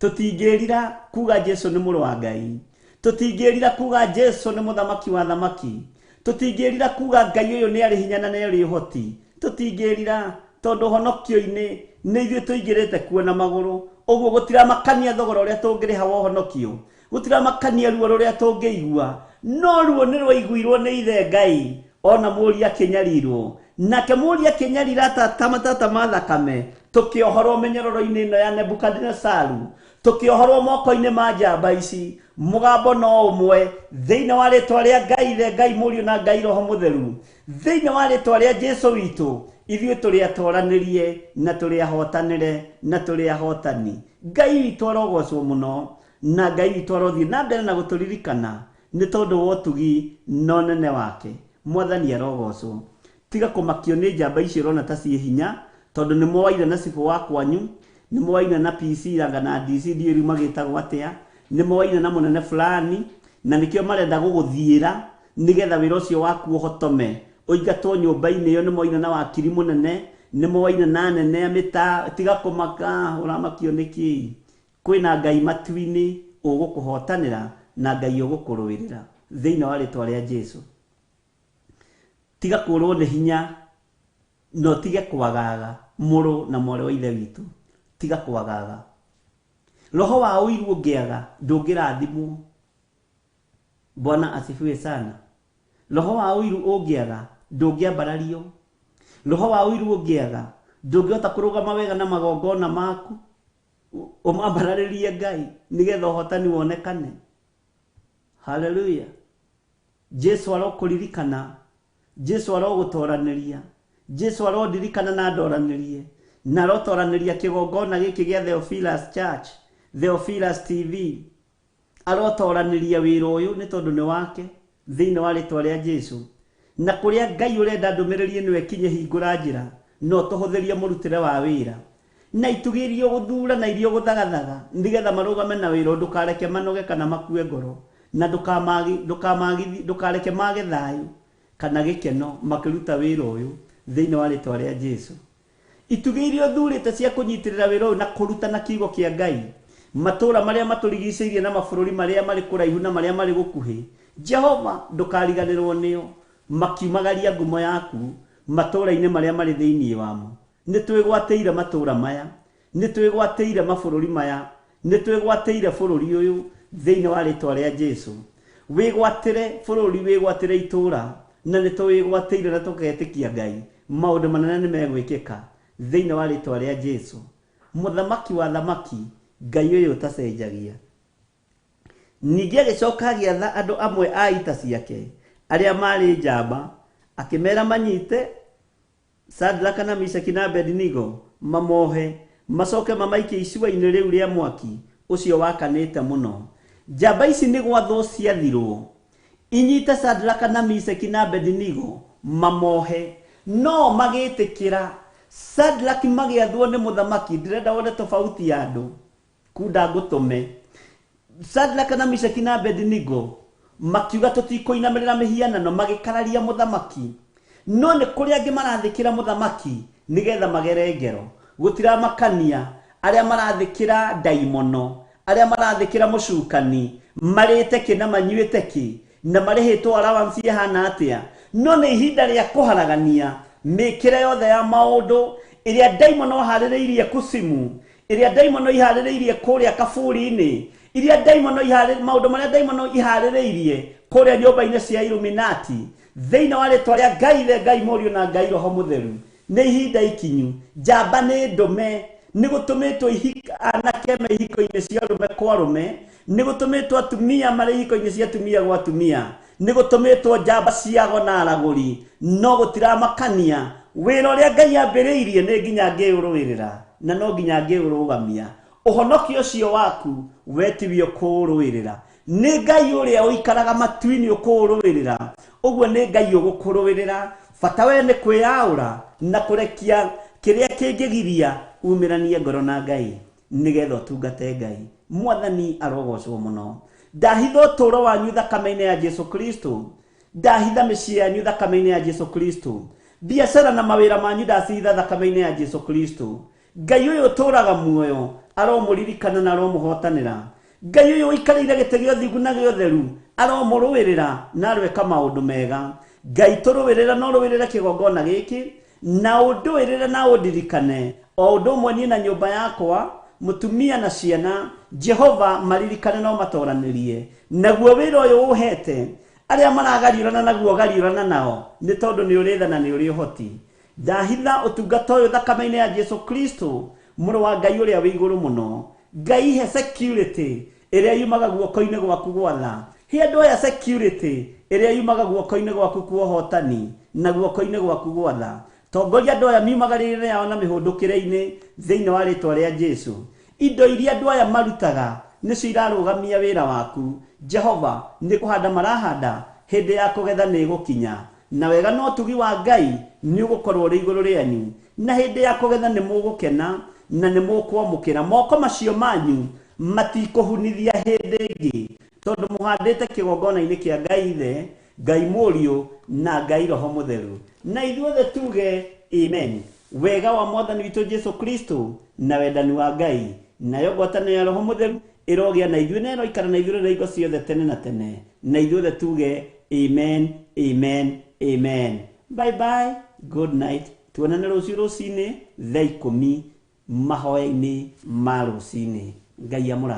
Tũtingĩrira kuga Jesu nĩ mũrũ wa Ngai, tũtingĩrira kuga Jesu nĩ mũthamaki wa thamaki, tũtingĩrira kuga Ngai ũyũ nĩ arĩ hinya na nĩ arĩ ũhoti. Tũtingĩrira tondũ honokio-inĩ nĩ ithuĩ tũingĩrĩte kuo na magũrũ. Ũguo gũtiramakania thogora ũrĩa tũngĩrĩha wa ũhonokio, gũtiramakania ruo rũrĩa tũngĩigua, no ruo nĩ rwaiguirwo nĩ Ithe Ngai. Ona mũriũ akĩnyarirwo, nake mũriũ akĩnyarira matata ma thakame, tũkĩohorwo mĩnyororo-inĩ ĩno ya Nebukadnezaru, tũkĩohorwo moko-inĩ ma njamba ici, mugambo no umwe thiine wa ritwa ria Ngai the Ngai Mũriũ na Ngai Roho Mũtheru thiine wa ritwa ria Jesu witu ithuĩ tũrĩ atoranirie na tũrĩ ahotanĩre na tũrĩ ahotani. Ngai witũ arogocwo mũno na Ngai witũ arothie na mbere na gũtũririkana nĩ tondũ wa ũtugi no nene wake. Mwathani arogocwo. Tiga kũmakio nĩ njamba icio ũrona ta ciĩ hinya tondũ nĩ moaire na cibũ wa kwanyu, nĩ moaire na PC ranga na DC ndiũri magĩtagwo atĩa, nĩ moaire na mũnene fulani na nĩkĩo marenda gũgũthiĩra nĩgetha wĩra ũcio waku ũhotome. Ũingatwo nyũmba-inĩ ĩyo nĩ moaire na wakiri mũnene, nĩ moaire na nene mĩta. Tiga kũmaka, ũramakio nĩkĩ? Kwĩna Ngai matu-inĩ ũgũkũhotanĩra na Ngai ũgũkũrũĩrĩra thĩinĩ wa rĩtwa rĩa Jesu. Tiga kũrwo nĩ hinya no tige kwagaga mũrũ na mwarĩ wa ithe witũ. Tiga kwagaga. Roho wa ũiru ũngĩaga ndũngĩrathimwo. Bwana asifiwe sana. Roho wa ũiru ũngĩaga ndũngĩambarario. Roho wa ũiru ũngĩaga ndũngĩhota kũrũgama wega na magongona maku ũmambararĩrie Ngai nĩgetha ũhotani wonekane. Hallelujah. Jesu arokũririkana, Jesu arogũtoranĩria, Jesu arondirikana na ndoranĩrie na arotoranĩria kĩgongona gĩkĩ gĩa Theophilus Church, Theophilus TV. Arotoranĩria wĩra ũyũ nĩ tondũ nĩ wake thĩinĩ wa rĩtwa rĩa Jesu. Na kũrĩa Ngai ũrenda ndũmĩrĩrie nĩwe kinye hingũra njĩra no tũhũthĩrie mũrutĩre wa wĩra na itugĩrio gũthura na irio gũthagathaga nĩgetha marũgame na wĩra ndũkareke manoge kana makue ngoro na ndũkareke mage thayũ kana gĩkeno makĩruta wĩra ũyũ thĩinĩ wa rĩtwa rĩa Jesu. Itugĩrio thurĩte cia kũnyitĩrĩra wĩra ũyũ na kũruta na kiugo kĩa Ngai matũũra marĩa matũrigicĩirie na mabũrũri marĩa marĩ kũraihu na marĩa marĩ gũkuhĩ. Jehova ndũkariganĩrwo nĩo makiumagaria ngumo yaku matũũra-inĩ marĩa marĩ thĩinĩ wamo. Nĩ twĩgwatĩire matũũra maya, nĩ twĩgwatĩire mabũrũri maya, nĩ twĩgwatĩire bũrũri ũyũ thĩinĩ wa rĩtwa rĩa Jesu. Wĩgwatĩre bũrũri, wĩgwatĩre itũũra na nĩ twĩgwatĩire na tũgetĩkia Ngai maũndũ manene nĩ megwĩkĩka thĩinĩ wa rĩtwa rĩa Jesu. Mũthamaki wa thamaki Ngai ũyũ ũtacenjagia. Ningĩ agĩcoka agĩatha andũ amwe a ita ciake arĩa marĩ njamba akĩmera manyite Shadraka na Meshaki na Abednego mamohe macoke mamaikie icua-inĩ rĩu rĩa mwaki ũcio wakanĩte mũno. Njamba ici nĩ gwathwo ciathirwo inyite Shadraka na Meshaki na Abednego mamohe no magĩtĩkĩra. Shadraka magĩathwo nĩ mũthamaki. Ndĩrenda wone tofauti ya andũ kunda ngũtũme. Shadraka na Meshaki na Abednego makiuga tũtikũinamĩrĩra mĩhianano magĩkararia mũthamaki. No nĩ kũrĩ angĩ marathĩkĩra mũthamaki nĩgetha magere ngero. Gũtiramakania arĩa marathĩkĩra ndaimono, arĩa marathĩkĩra mũcukani marĩte kĩ na manyuĩte kĩ na marĩhĩtwo allowance ihana atĩa. No nĩ ihinda rĩa kũharagania mĩkĩre yothe ya maũndũ ĩrĩa ndaimono harĩrĩirie kusimu, ĩrĩa ndaimono iharĩrĩirie kũrĩa kaburi-inĩ, iria ndaimono maũndũ marĩa ndaimono iharĩrĩirie kũrĩa nyũmba-inĩ cia Illuminati thĩinĩ wa rĩtwa rĩa Ngai the Ngai Mũriũ na Ngai Roho Mũtheru. Nĩ ihinda ikinyu. Njamba nĩ ndũme, nĩ gũtũmĩtwo anake me ihiko-inĩ cia arũme kwa arũme, nĩ gũtũmĩtwo atumia marĩ ihiko-inĩ cia atumia gwa atumia, nĩ gũtũmĩtwo njamba ciago na aragũri. No gũtiramakania wĩra ũrĩa Ngai ambĩrĩirie nĩ nginya ngĩũrũĩrĩra na no nginya ngĩũrũgamia. Ũhonokio ũcio waku wetirio kũũrũĩrĩra nĩ Ngai ũrĩa ũikaraga matu-inĩ ũkũũrũĩrĩra. Ũguo nĩ Ngai ũgũkũrũĩrĩra. Bata we nĩ kwĩyaũra na kũrekia kĩrĩa kĩngĩgiria umĩranie ngoro na Ngai nĩgetha ũtungate Ngai. Mwathani arogocwo mũno. Ndahitha ũtũũro wanyu thakame-inĩ ya Jesu Kristo. Ndahitha mĩciĩ yanyu thakame-inĩ ya Jesu Kristo. Biacara na mawĩra manyu ndacitha thakame-inĩ ya Jesu Kristo. Ngai ũyũ ũtũũraga muoyo aromũririkana na aromũhotanĩra. Ngai ũyũ ũikarĩire gĩtĩ gĩa ũthingu na gĩa ũtheru aromũrũĩrĩra na arweka maũndũ mega. Ngai tũrũĩrĩra no rũĩrĩre kĩgongona gĩkĩ na ũndũĩrĩre na ũndirikane o ũndũ ũmwe niĩ na nyũmba yakwa, mũtumia na ciana. Jehova maririkane no matoranĩrie naguo wĩra ũyũ ũhete arĩa maragariũrana naguo gariũrana nao nĩ tondũ nĩ ũrĩ tha na nĩ ũrĩ ũhoti. Ndahitha ũtungata ũyũ thakame-inĩ ya Jesu Kristo mũrũ wa Ngai ũrĩa wĩ igũrũ mũno. Ngai he security ĩrĩa yumaga guoko-inĩ gwaku gwatha. He andũ aya security ĩrĩa yumaga guoko-inĩ gwaku kwa ũhotani na guoko-inĩ gwaku gwatha. Tongoria andũ aya miumagarĩrĩre yao na mĩhũndũkĩre-inĩ thĩinĩ wa rĩtwa rĩa Jesu. Indo iria andũ aya marutaga nĩcio irarũgamia wĩra waku. Jehova nĩ kũhanda marahanda, hĩndĩ ya kũgetha nĩ gũkinya. Na wega no tugi wa Ngai nĩ ũgũkorwo ũrĩ igũrũ rĩanyu. Na hĩndĩ ya kũgetha nĩ mũgũkena na nĩ mũkwamũkĩra. Moko macio manyu matikũhunithia hĩndĩ ĩngĩ, tondũ mũhandĩte kĩgongona-inĩ kĩa Ngai Ithe, Ngai Mũriũ na Ngai Roho Mũtheru. Na ithuothe tuge amen. Wega wa Mwathani witũ Jesu Kristo na wendani wa Ngai nayo ngwatanĩro ya Roho Mũtheru ĩrogĩa na ithuĩ na ĩroikara na ithuĩ na hingo ciothe tene na tene. Na ithuothe tuge amen, amen, amen. Bye bye, good night. Tuonane rũciũ rũcinĩ thaa 10 mahoya-inĩ ma rũcinĩ. Ngai amũrathime.